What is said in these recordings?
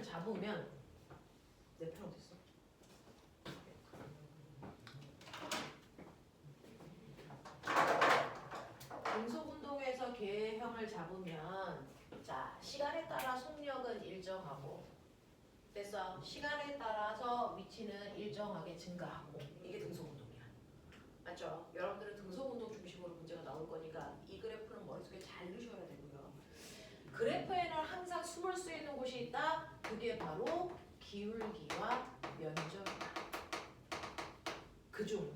잡으면 내 편 어딨어? 등속운동에서 계형을 잡으면 자 시간에 따라 속력은 일정하고 됐어? 시간에 따라서 위치는 일정하게 증가하고 이게 등속운동이야. 맞죠? 여러분들은 등속운동 중심으로 문제가 나올 거니까 이 그래프는 머릿속에 잘 넣으셔야 되고요. 그래프에는 항상 숨을 수 있는 곳이 있다. 그게 바로 기울기와 면적이다. 그중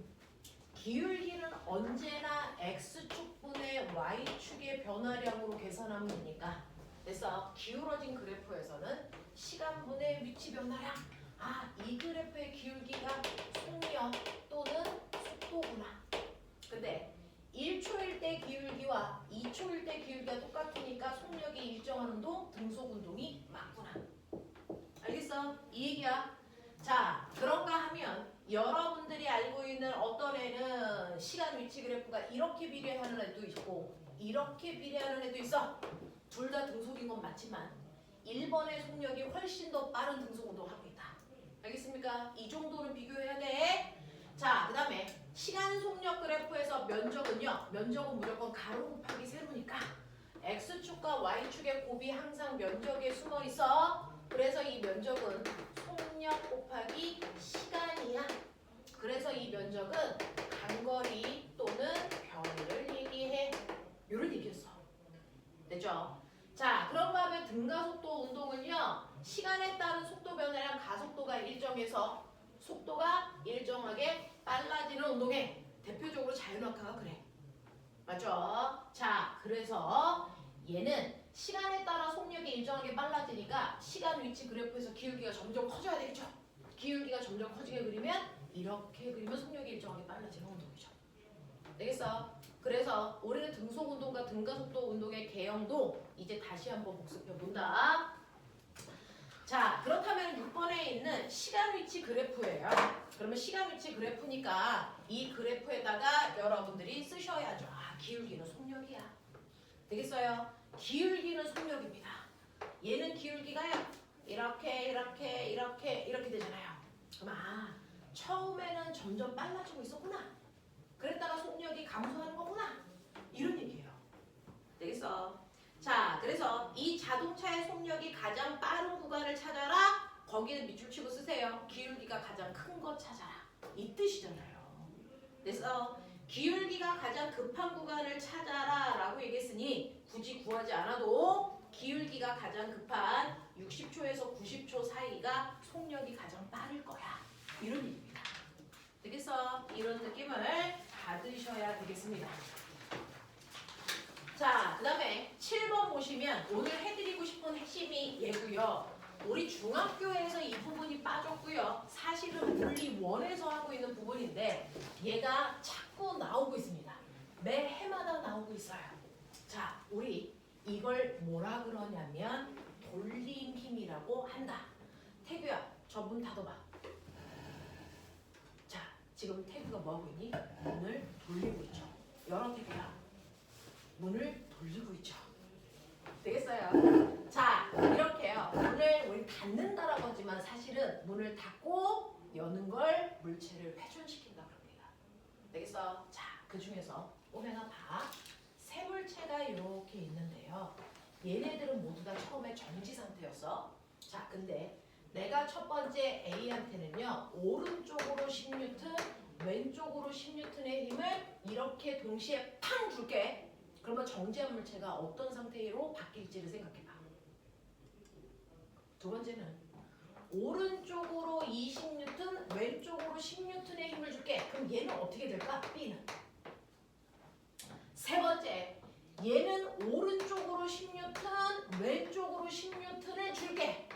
기울기는 언제나 x축분의 y축의 변화량으로 계산하면 되니까 그래서 기울어진 그래프에서는 시간분의 위치 변화량 이 그래프의 기울기가 속력 또는 속도구나. 근데 1초일 때 기울기와 2초일 때 기울기가 똑같으니까 속력이 일정한 운동, 등속운동이 맞구나. 알겠어? 이 얘기야. 자, 그런가 하면 여러분들이 알고 있는 어떤 애는 시간 위치 그래프가 이렇게 비례하는 애도 있고 이렇게 비례하는 애도 있어. 둘 다 등속인 건 맞지만 1번의 속력이 훨씬 더 빠른 등속운동을 하고 있다. 알겠습니까? 이 정도는 비교해야 돼. 자, 그 다음에 시간 속력 그래프에서 면적은요. 면적은 무조건 가로 곱하기 세로니까 x축과 y축의 곱이 항상 면적에 숨어 있어. 그래서 이 면적은 속력 곱하기 시간이야. 그래서 이 면적은 간거리 또는 거리를 얘기해. 요런 얘기였어. 됐죠? 자, 그런가 하면 등가속도 운동은요. 시간에 따른 속도 변화량 가속도가 일정해서 속도가 일정하게 빨라지는 운동에 대표적으로 자유낙하가 그래. 맞죠? 자, 그래서 얘는 시간에 따라 속력이 일정하게 빨라지니까 시간 위치 그래프에서 기울기가 점점 커져야 되겠죠? 기울기가 점점 커지게 그리면 이렇게 그리면 속력이 일정하게 빨라지는 운동이죠. 되겠어? 그래서 우리는 등속운동과 등가속도 운동의 개형도 이제 다시 한번 복습해 본다. 자, 그렇다면 6번에 있는 시간 위치 그래프예요. 그러면 시간 위치 그래프니까 이 그래프에다가 여러분들이 쓰셔야죠. 기울기는 속력이야. 되겠어요? 기울기는 속력입니다. 얘는 기울기가요. 이렇게 되잖아요. 그럼 처음에는 점점 빨라지고 있었구나. 그랬다가 속력이 감소하는 거구나. 이런 얘기예요. 되겠어? 자, 그래서 이 자동차의 속력이 가장 빠른 구간을 찾아라. 거기는 밑줄 치고 쓰세요. 기울기가 가장 큰 거 찾아라. 이 뜻이잖아요. 그래서 기울기가 가장 급한 구간을 찾아라 라고 얘기했으니 굳이 구하지 않아도 기울기가 가장 급한 60초에서 90초 사이가 속력이 가장 빠를 거야. 이런 얘기입니다. 되겠어? 이런 느낌을 받으셔야 되겠습니다. 자, 그 다음에 7번 보시면 오늘 해드리고 싶은 핵심이 얘고요. 우리 중학교에서 이 부분이 빠졌고요. 사실은 물리 1에서 하고 있는 부분인데 얘가 자꾸 나오고 있습니다. 매 해마다 나오고 있어요. 자, 우리 이걸 뭐라 그러냐면 돌림 힘이라고 한다. 태규야, 저 문 닫아봐. 자, 지금 태규가 뭐하고 있니? 문을 돌리고 있죠. 열어, 태규야. 문을 돌리고 있죠. 되겠어요? 자, 이렇게요. 문을 우리 닫는다라고 하지만 사실은 문을 닫고 여는 걸 물체를 회전시킨다 그럽니다. 되겠어? 자, 그 중에서 오메가 봐. 세 물체가 이렇게 있는데요. 얘네들은 모두 다 처음에 정지 상태였어. 자, 근데 내가 첫 번째 A한테는요. 오른쪽으로 10N, 왼쪽으로 10N의 힘을 이렇게 동시에 팡 줄게. 그러면 정지한 물체가 어떤 상태로 바뀔지를 생각해봐. 두 번째는 오른쪽으로 20N, 왼쪽으로 10N의 힘을 줄게. 그럼 얘는 어떻게 될까? B는. 세 번째, 얘는 오른쪽으로 10N, 왼쪽으로 10N을 줄게.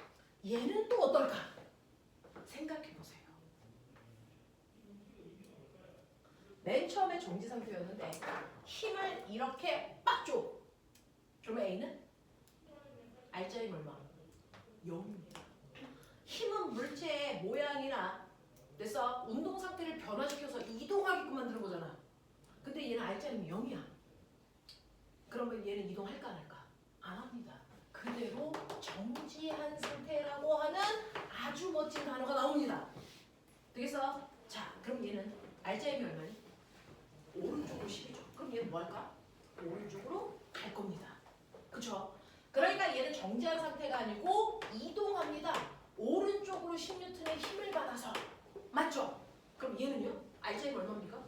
얘는 또 어떨까? 생각해보세요. 맨 처음에 정지 상태였는데 힘을 이렇게 빡 줘. 그러면 A는? R자임 얼마? 0입니다. 힘은 물체의 모양이나 그래서 운동 상태를 변화시켜서 이동하게끔 만드는 거잖아. 근데 얘는 R자임이 0이야. 그러면 얘는 이동할까 안 할까? 안 합니다. 그냥 그대로 정지한 상태라고 하는 아주 멋진 단어가 나옵니다. 되겠어? 자, 그럼 얘는 알짜임이 얼마니? 오른쪽으로 12죠. 그럼 얘는 뭐 할까? 오른쪽으로 갈 겁니다. 그쵸? 그러니까 얘는 정지한 상태가 아니고 이동합니다. 오른쪽으로 10N의 힘을 받아서. 맞죠? 그럼 얘는요? 알짜임 얼마입니까?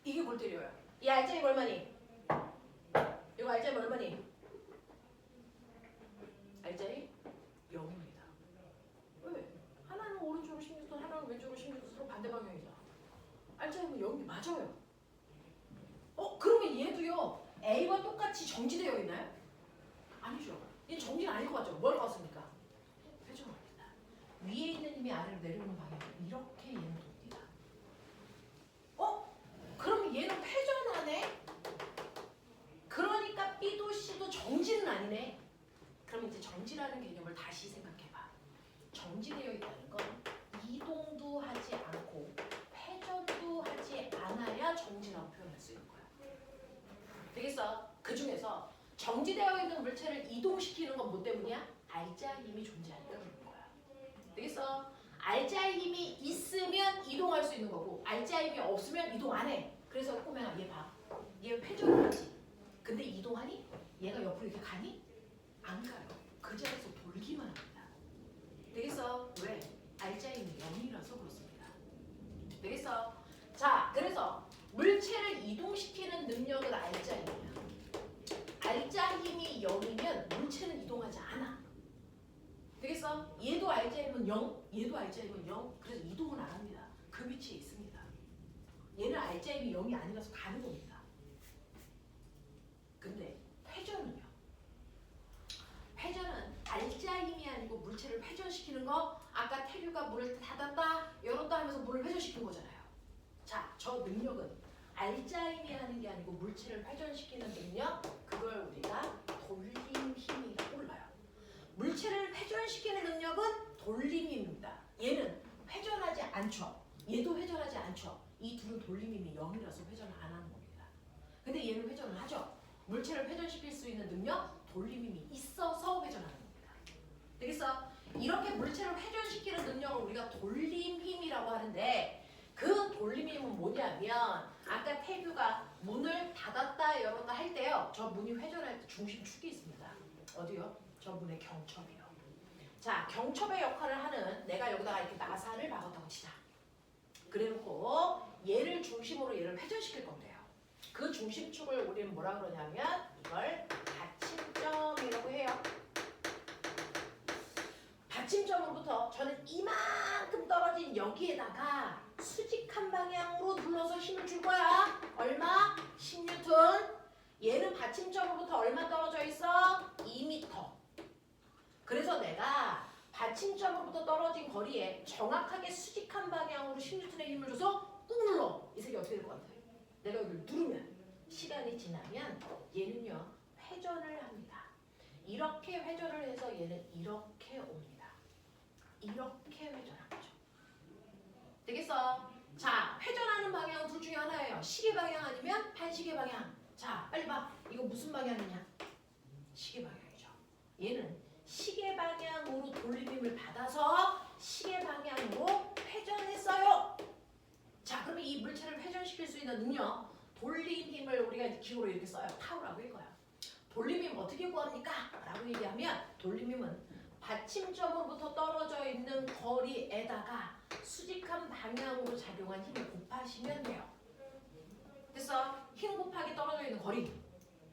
이게 골 때려요. 이 알짜임 얼마니? 이거 알짜임 얼마니? 알짜임 0입니다. 왜? 하나는 오른쪽으로 16도, 하나는 왼쪽으로 16도 서로 반대 방향이잖아. 알짜임은 0이 맞아요. 그러면 얘도요. A와 똑같이 정지되어 있나요? 아니죠. 얘는 정지는 아닐 것 같죠? 뭘 같습니까? 회전합니다. 위에 있는 힘이 아래로 내려오는 방향. 이렇게 얘는 돕니다. 그럼 얘는 회전하네? 그러니까 B도 C도 정지는 아니네. 그럼 이제 정지라는 개념을 다시 생각해봐. 정지되어 있다는 건 이동도 하지 않고 회전도 하지 않아야 정지라고 표현할 수 있는 거야. 되겠어? 그 중에서 정지되어 있는 물체를 이동시키는 건 뭐 때문이야? 알짜의 힘이 존재하니까 그런 거야. 되겠어? 알짜의 힘이 있으면 이동할 수 있는 거고 알짜의 힘이 없으면 이동 안 해. 그래서 꼬맹아 얘 봐. 얘 회전을 하지. 근데 이동하니? 얘가 옆으로 이렇게 가니? 안 가요. 그 자리에서 돌기만 합니다. 되겠어? 왜? 알짜의 힘이 0이라서 그렇습니다. 되겠어? 자, 그래서 물체를 이동시키는 능력은 알짜 힘이야. 알짜 힘이 0이면 물체는 이동하지 않아. 되겠어? 얘도 알짜 힘은 0, 얘도 알짜 힘은 0. 그래서 이동은 안 합니다. 그 위치에 있습니다. 얘는 알짜 힘이 0이 아니라서 가는 겁니다. 근데 회전은요? 회전은 알짜 힘이 아니고 물체를 회전시키는 거. 아까 태류가 문을 닫았다 열었다 하면서 문을 회전시킨 거잖아요. 자, 저 능력은 알짜 힘이 하는 게 아니고 물체를 회전시키는 능력. 그걸 우리가 돌림 힘이라고 불러요. 물체를 회전시키는 능력은 돌림 힘입니다. 얘는 회전하지 않죠. 얘도 회전하지 않죠. 이 둘은 돌림 힘이 0이라서 회전을 안 하는 겁니다. 근데 얘는 회전을 하죠. 물체를 회전시킬 수 있는 능력, 돌림 힘이 있어서 회전하는 겁니다. 되겠어? 이렇게 물체를 회전시키는 능력을 우리가 돌림 힘이라고 하는데 그 돌림 힘은 뭐냐면 아까 태규가 문을 닫았다 열었다 할 때요. 저 문이 회전할 때 중심축이 있습니다. 어디요? 저 문의 경첩이요. 자, 경첩의 역할을 하는 내가 여기다가 이렇게 나사를 박았다고 치자. 그래놓고 얘를 중심으로 얘를 회전시킬 건데요. 그 중심축을 우리는 뭐라 그러냐면 이걸 받침점이라고 해요. 받침점으로부터 저는 이만큼 떨어진 여기에다가 수직한 방향으로 눌러서 힘을 줄 거야. 얼마? 10N. 얘는 받침점으로부터 얼마 떨어져 있어? 2m. 그래서 내가 받침점으로부터 떨어진 거리에 정확하게 수직한 방향으로 10N의 힘을 줘서 꾹 눌러. 이 색이 어떻게 될 것 같아? 내가 이걸 누르면 시간이 지나면 얘는요 회전을 합니다. 이렇게 회전을 해서 얘는 이렇게 옵니다. 이렇게 회전한 거죠. 되겠어? 자, 회전하는 방향은 둘 중에 하나예요. 시계 방향 아니면 반시계 방향. 자, 빨리 봐. 이거 무슨 방향이냐? 시계 방향이죠. 얘는 시계 방향으로 돌림힘을 받아서 시계 방향으로 회전했어요. 자, 그러면 이 물체를 회전시킬 수 있는 능력, 돌림힘을 우리가 기호로 이렇게 써요. 타우라고 읽어요. 돌림힘 어떻게 구합니까? 라고 얘기하면 돌림힘은 받침점으로부터 떨어져 있는 거리에다가 수직한 방향으로 작용한 힘을 곱하시면 돼요. 됐어? 힘 곱하기 떨어져 있는 거리.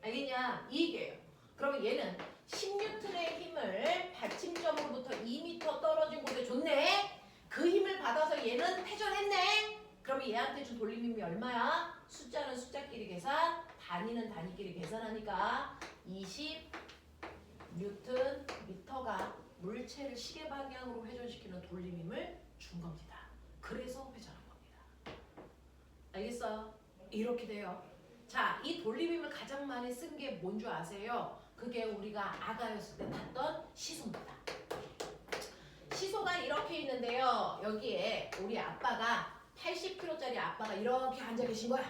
알겠냐? 이 얘기예요. 그러면 얘는 10N의 힘을 받침점으로부터 2m 떨어진 곳에 줬네. 그 힘을 받아서 얘는 회전했네. 그러면 얘한테 준 돌림힘이 얼마야? 숫자는 숫자끼리 계산, 단위는 단위끼리 계산하니까 20Nm가 물체를 시계 방향으로 회전시키는 돌림힘을 준 겁니다. 그래서 회전한 겁니다. 알겠어? 이렇게 돼요. 자, 이 돌림힘을 가장 많이 쓴 게 뭔 줄 아세요? 그게 우리가 아가였을 때 탔던 시소입니다. 시소가 이렇게 있는데요. 여기에 우리 아빠가 80kg짜리 아빠가 이렇게 앉아 계신 거야.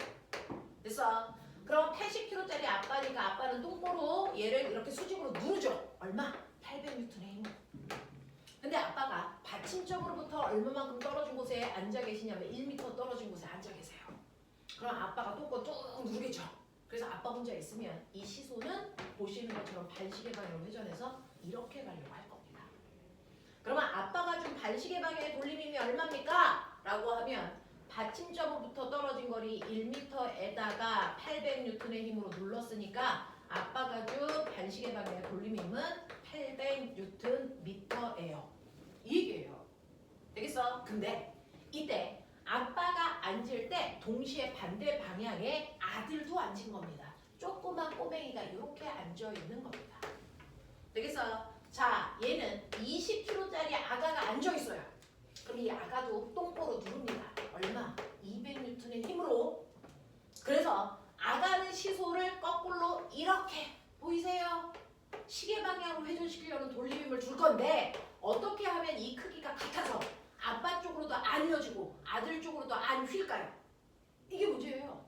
됐어? 그럼 80kg짜리 아빠니까 아빠는 똥꼬로 얘를 이렇게 수직으로 누르죠. 얼마? 800N의 힘으로. 근데 아빠가 받침적으로부터 얼마만큼 떨어진 곳에 앉아 계시냐면 1m 떨어진 곳에 앉아 계세요. 그럼 아빠가 똥꼬 쭉 누르겠죠. 그래서 아빠 혼자 있으면 이 시소는 보시는 것처럼 반시계 방향으로 회전해서 이렇게 가려고 할 겁니다. 그러면 아빠가 준 반시계 방향의 돌림힘이 얼마입니까? 라고 하면 받침점으로부터 떨어진 거리 1m에다가 800N의 힘으로 눌렀으니까 아빠가 준 반시계 방향의 돌림힘은 800Nm예요. 이게요. 되겠어? 근데 이때 아빠가 앉을 때 동시에 반대 방향에 아들도 앉은 겁니다. 조그만 꼬맹이가 이렇게 앉아 있는 겁니다. 되겠어? 자, 얘는 20kg짜리 아가가 앉아 있어요. 그럼 이 아가도 똥꼬로 누릅니다. 얼마? 200N의 힘으로. 그래서 아가는 시소를 거꾸로 이렇게 보이세요? 시계 방향으로 회전시키려는 돌림힘을 줄 건데 어떻게 하면 이 크기가 같아서 아빠 쪽으로도 안 휘어지고 아들 쪽으로도 안 휠까요? 이게 문제예요.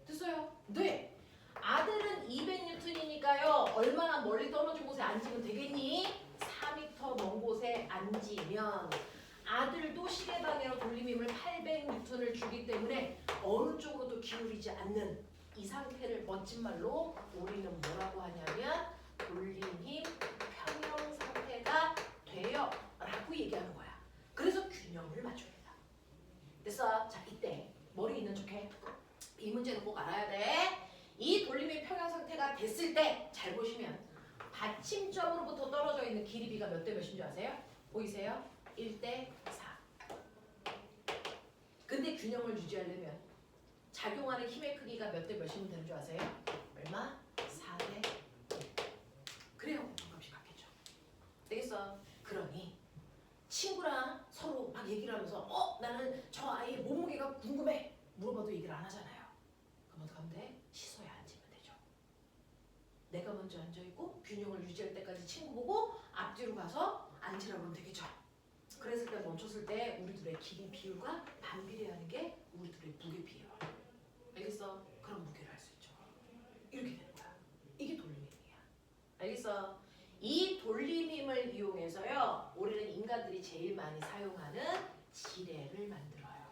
됐어요? 네. 아들은 200N이니까요. 얼마나 멀리 떨어진 곳에 앉으면 되겠니? 4m 먼 곳에 앉으면 아들도 시계 방향으로 돌림힘을 800N을 주기 때문에 어느 쪽으로도 기울이지 않는 이 상태를 멋진 말로 우리는 뭐라고 하냐면 돌림힘 평형 상태가 돼요 라고 얘기하는 거야. 그래서 균형을 맞춰야 돼. 됐어? 자, 이때 머리 있는 척해. 이 문제는 꼭 알아야 돼. 이 돌림힘 평형 상태가 됐을 때 잘 보시면 받침점으로부터 떨어져 있는 길이 비가 몇 대 몇인 줄 아세요? 보이세요? 1대 4. 근데 균형을 유지하려면 작용하는 힘의 크기가 몇 대 몇이면 되는 줄 아세요? 얼마? 4대 5. 그래요. 값이 같겠죠. 되겠어? 그러니 친구랑 서로 막 얘기를 하면서 나는 저 아이의 몸무게가 궁금해 물어봐도 얘기를 안 하잖아요. 그럼 어떡하면 돼? 시소에 앉으면 되죠. 내가 먼저 앉아있고 균형을 유지할 때까지 친구 보고 앞뒤로 가서 앉으라고 하면 되겠죠. 그랬을 때 멈췄을 때 우리 둘의 길이 비율과 반비례하는 게 우리 둘의 무게 비율. 알겠어? 그럼 무게를 할 수 있죠. 이렇게 되는 거야. 이게 돌림힘이야. 알겠어? 이 돌림힘을 이용해서요. 우리는 인간들이 제일 많이 사용하는 지뢰를 만들어요.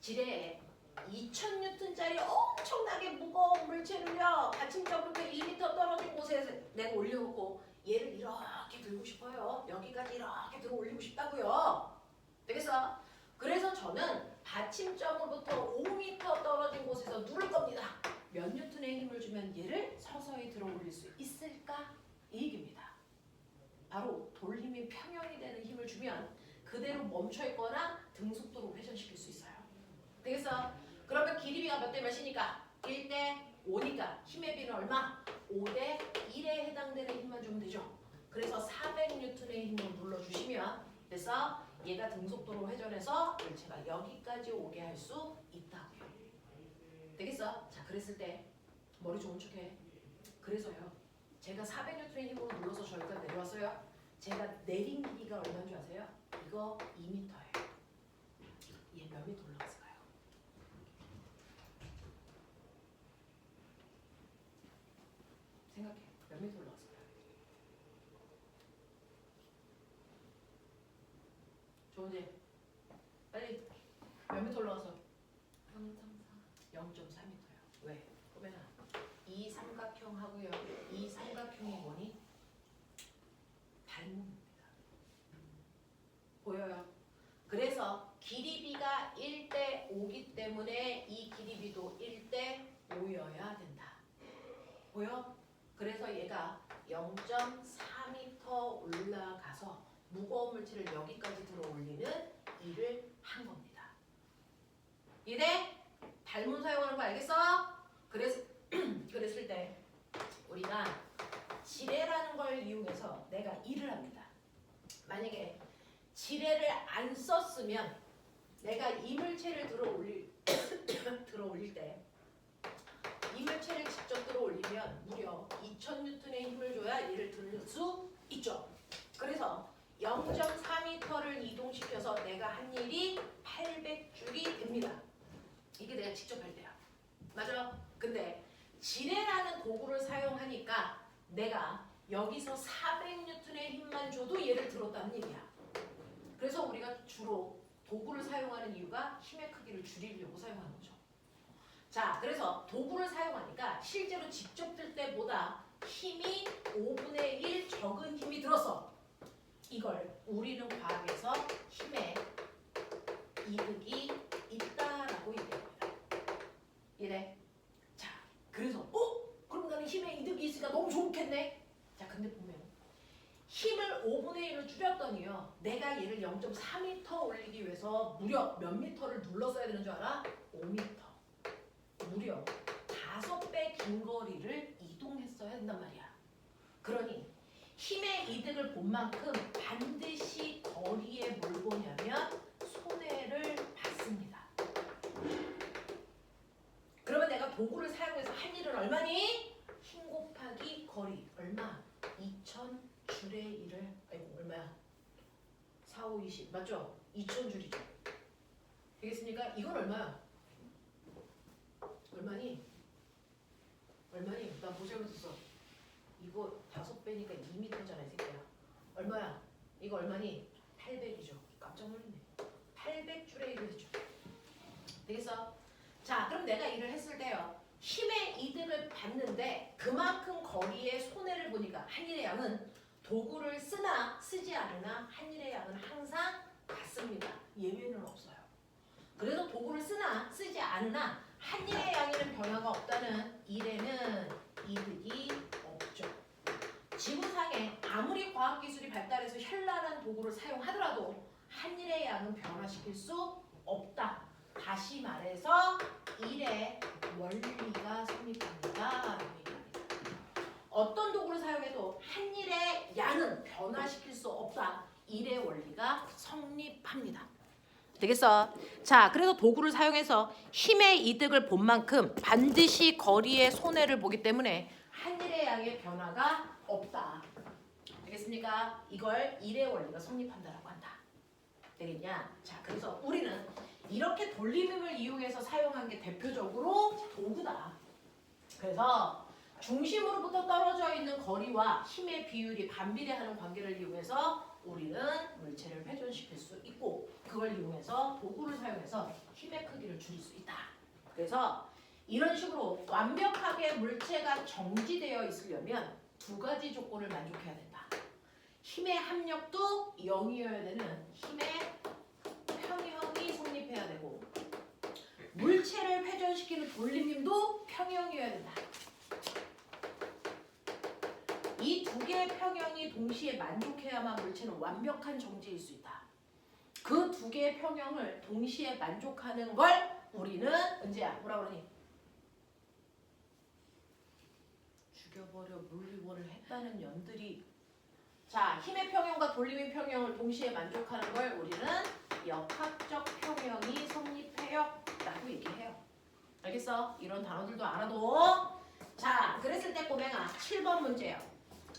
지뢰에 2000N짜리 엄청나게 무거운 물체를요. 받침점부터 1m 떨어진 곳에 내가 올려놓고 얘를 이렇게 들고 싶어요. 여기까지 이렇게 들어 올리고 싶다고요. 되겠어? 그래서 저는 받침점으로부터 5m 떨어진 곳에서 누를 겁니다. 몇 N의 힘을 주면 얘를 서서히 들어 올릴 수 있을까? 이 얘기입니다. 바로 돌림이 평형이 되는 힘을 주면 그대로 멈춰 있거나 등속도로 회전시킬 수 있어요. 되겠어? 그러면 길이비가 몇 대 몇이니까? 1대 5니까 힘의 비는 얼마? 5대 1에 해당되는 힘만 주면 되죠. 그래서 400N의 힘을 눌러주시면 그래서 얘가 등속도로 회전해서 물체가 여기까지 오게 할 수 있다고요. 되겠어? 자, 그랬을 때 머리 좋은 척해. 그래서요. 제가 400N의 힘으로 눌러서 저기까지 내려왔어요. 제가 내린 길이가 얼마인 줄 아세요? 이거 2m예요. 얘 몇 미터 올라갔을까요? 생각해. 몇 미터 올라갔을까요? 조은지 빨리 몇 미터 올라가서 0.4m요. 왜? 꼬매나 이 삼각형하고요. 이 삼각형이 뭐니? 닮음입니다. 보여요? 그래서 길이비가 1대 5기 때문에 이 길이비도 1대 5여야 된다. 보여? 그래서 얘가 0.4m 올라가서 무거운 물체를 여기까지 들어 올리는 일을 한 겁니다. 이래? 닮은 사용하는 거 알겠어? 그랬을 때 우리가 지뢰라는 걸 이용해서 내가 일을 합니다. 만약에 지뢰를 안 썼으면 내가 이 물체를 들어 올릴 때 이 물체를 직접 들어 올리면 무려 2000N의 힘을 줘야 얘를 들 수 있죠. 그래서 0.4m를 이동시켜서 내가 한 일이 800줄이 됩니다. 이게 내가 직접 할 때야. 맞아? 근데 지뢰라는 도구를 사용하니까 내가 여기서 400N의 힘만 줘도 얘를 들었다는 얘기야. 그래서 우리가 주로 도구를 사용하는 이유가 힘의 크기를 줄이려고 사용하는 거죠. 자, 그래서 도구를 사용하니까 실제로 직접 들 때보다 힘이 5분의 1 적은 힘이 들었어. 이걸 우리는 과학에서 힘의 이득이 있다라고 얘기합니다. 이래. 자, 그래서 그럼 나는 힘의 이득이 있으니까 너무 좋겠네. 자, 근데 보면 힘을 5분의 1을 줄였더니요. 내가 얘를 0.4m 올리기 위해서 무려 몇 미터를 눌렀어야 되는 줄 알아? 5m. 무려 5배 긴 거리를 이동했어야 된단 말이야. 그러니 힘의 이득을 본 만큼 반드시 거리에 뭘 보냐면 손해를 봤습니다. 그러면 내가 도구를 사용해서 한 일은 얼마니? 힘 곱하기 거리 얼마? 2000줄의 일을 얼마야? 4, 5, 20 맞죠? 2000줄이죠. 되겠습니까? 이건 얼마야? 얼마니? 얼마니? 나 뭐 잘못했어? 이거 5배니까 2m잖아 이 새끼야. 얼마야? 이거 얼마니? 800이죠. 깜짝 놀랐네. 800줄의 일을 했죠. 되겠어? 자, 그럼 내가 일을 했을 때요. 힘의 이득을 받는데 그만큼 거리의 손해를 보니까 한 일의 양은 도구를 쓰나 쓰지 않으나 한 일의 양은 항상 같습니다. 예외는 없어요. 그래서 도구를 쓰나 쓰지 않으나 한 일의 양에는 변화가 없다는 일에는 이득이 없죠. 지구상에 아무리 과학기술이 발달해서 현란한 도구를 사용하더라도 한 일의 양은 변화시킬 수 없다. 다시 말해서 일의 원리가 성립합니다. 어떤 도구를 사용해도 한 일의 양은 변화시킬 수 없다. 일의 원리가 성립합니다. 되겠어? 자, 그래서 도구를 사용해서 힘의 이득을 본 만큼 반드시 거리의 손해를 보기 때문에 한 일의 양의 변화가 없다. 되겠습니까? 이걸 일의 원리가 성립한다라고 한다. 되겠냐? 자, 그래서 우리는 이렇게 돌림힘을 이용해서 사용한 게 대표적으로 도구다. 그래서 중심으로부터 떨어져 있는 거리와 힘의 비율이 반비례하는 관계를 이용해서 우리는 물체를 회전시킬 수 있고 그걸 이용해서 도구를 사용해서 힘의 크기를 줄일 수 있다. 그래서 이런 식으로 완벽하게 물체가 정지되어 있으려면 두 가지 조건을 만족해야 된다. 힘의 합력도 0이어야 되는 힘의 평형이 성립해야 되고 물체를 회전시키는 돌림힘도 평형이어야 된다. 이 두 개의 평형이 동시에 만족해야만 물체는 완벽한 정지일 수 있다. 그 두 개의 평형을 동시에 만족하는 걸 우리는 은재야 뭐라 그러니? 죽여버려 물리원을 했다는 년들이 자 힘의 평형과 돌림의 평형을 동시에 만족하는 걸 우리는 역학적 평형이 성립해요 라고 얘기해요. 알겠어? 이런 단어들도 알아도 자 그랬을 때 꼬맹아 7번 문제예요.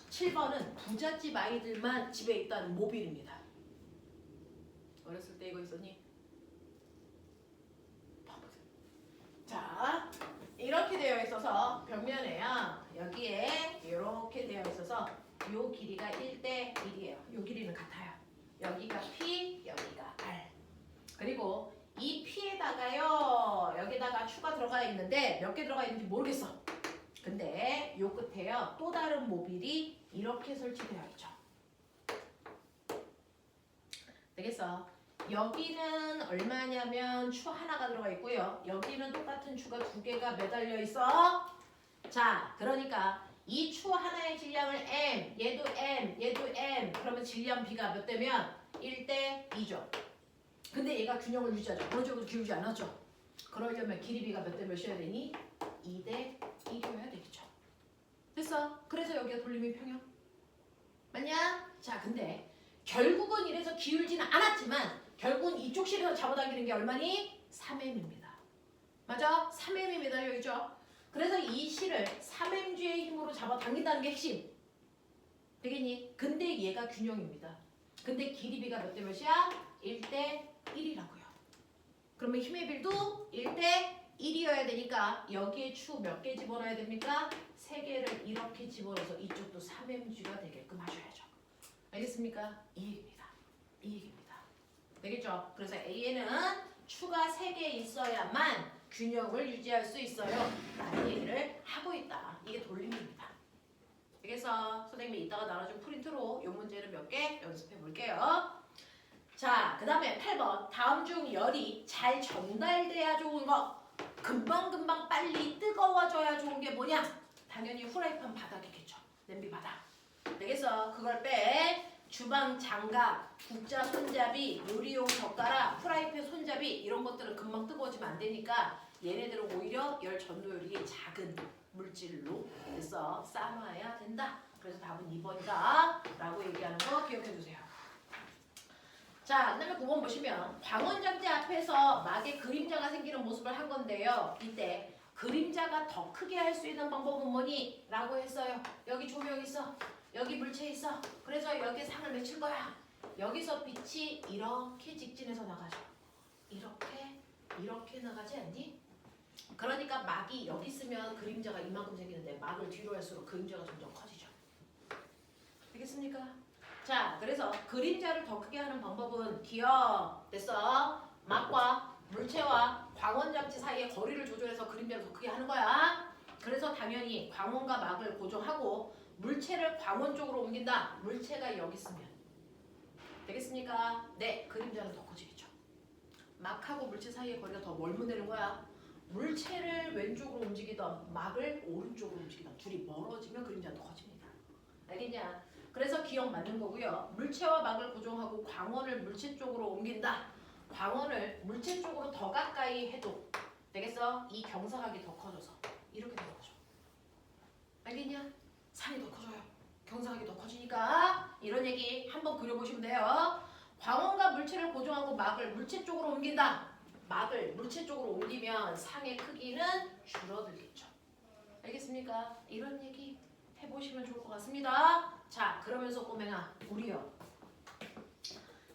7번은 부잣집 아이들만 집에 있다는 모빌입니다. 어렸을 때 이거 있었니? 자 이렇게 되어 있어서 벽면에요. 여기에 이렇게 되어 있어서 요 길이가 1대 1이에요. 요 길이는 같아요. 여기가 P, 여기가 R. 그리고 이 P에다가요. 여기다가 추가 들어가 있는데 몇 개 들어가 있는지 모르겠어. 근데 요 끝에요. 또 다른 모빌이 이렇게 설치되어 있죠. 되겠어? 여기는 얼마냐면 추 하나가 들어가 있고요. 여기는 똑같은 추가 두 개가 매달려 있어. 자, 그러니까 이 추 하나의 질량을 M, 얘도 M, 얘도 M. 그러면 질량 B가 몇 대면 1대 2죠. 근데 얘가 균형을 유지하죠. 어느 정도 기울지 않았죠. 그러려면 길이 B가 몇 대 몇이어야 되니? 2대 1이어야 되겠죠. 됐어? 그래서 여기가 돌림의 평형. 맞냐? 자, 근데 결국은 이래서 기울지는 않았지만 결국은 이쪽 실에서 잡아당기는 게 얼마니? 3M입니다. 맞아? 3M이 매달려 있죠. 그래서 이 실을 3Mg의 힘으로 잡아당긴다는 게 핵심. 되겠니? 근데 얘가 균형입니다. 근데 길이 B가 몇 대 몇이야? 1대 1이라고요. 그러면 힘의 비율도 1대 1이어야 되니까 여기에 추 몇 개 집어넣어야 됩니까? 3개를 이렇게 집어넣어서 이쪽도 3mg가 되게끔 하셔야죠. 알겠습니까? 이 얘기입니다. 이 얘기입니다. 되겠죠? 그래서 A에는 추가 3개 있어야만 균형을 유지할 수 있어요. 라는 얘기를 하고 있다. 이게 돌림입니다. 그래서 선생님이 이따가 나눠준 프린트로 이 문제를 몇 개 연습해 볼게요. 자, 그 다음에 8번. 다음 중 열이 잘 전달돼야 좋은 거. 금방금방 빨리 뜨거워져야 좋은 게 뭐냐? 당연히 후라이팬 바닥이겠죠. 냄비 바닥. 그래서 그걸 빼. 주방 장갑, 국자 손잡이, 요리용 젓가락, 프라이팬 손잡이 이런 것들은 금방 뜨거워지면 안 되니까 얘네들은 오히려 열 전도율이 작은 물질로 그래서 쌓아놔야 된다. 그래서 답은 2번이다 라고 얘기하는 거 기억해 두세요. 자, 그 다음에 9번 보시면 광원장치 앞에서 막에 그림자가 생기는 모습을 한 건데요. 이때 그림자가 더 크게 할 수 있는 방법은 뭐니? 라고 했어요. 여기 조명 있어. 여기 물체 있어. 그래서 여기에 상을 맺힐 거야. 여기서 빛이 이렇게 직진해서 나가죠. 이렇게 나가지 않니? 그러니까 막이 여기 있으면 그림자가 이만큼 생기는데 막을 뒤로 할수록 그림자가 점점 커지죠. 알겠습니까? 자, 그래서 그림자를 더 크게 하는 방법은 기억 됐어. 막과 물체와 광원장치 사이의 거리를 조절해서 그림자를 더 크게 하는 거야. 그래서 당연히 광원과 막을 고정하고 물체를 광원 쪽으로 옮긴다. 물체가 여기 있으면 되겠습니까? 네, 그림자는 더 커지겠죠. 막하고 물체 사이의 거리가 더 멀면 거야. 물체를 왼쪽으로 움직이던 막을 오른쪽으로 움직이던 둘이 멀어지면 그림자는 더 커집니다. 알겠냐? 그래서 기억 맞는 거고요. 물체와 막을 고정하고 광원을 물체 쪽으로 옮긴다. 광원을 물체 쪽으로 더 가까이 해도 되겠어? 이 경사각이 더 커져서 이렇게 되는 거죠. 알겠냐? 산이 더 커져요. 경사각이 더 커지니까 이런 얘기 한번 그려보시면 돼요. 광원과 물체를 고정하고 막을 물체 쪽으로 옮긴다. 막을 물체 쪽으로 옮기면 상의 크기는 줄어들겠죠. 알겠습니까? 이런 얘기 해보시면 좋을 것 같습니다. 자, 그러면서 꼬맹아, 우리요.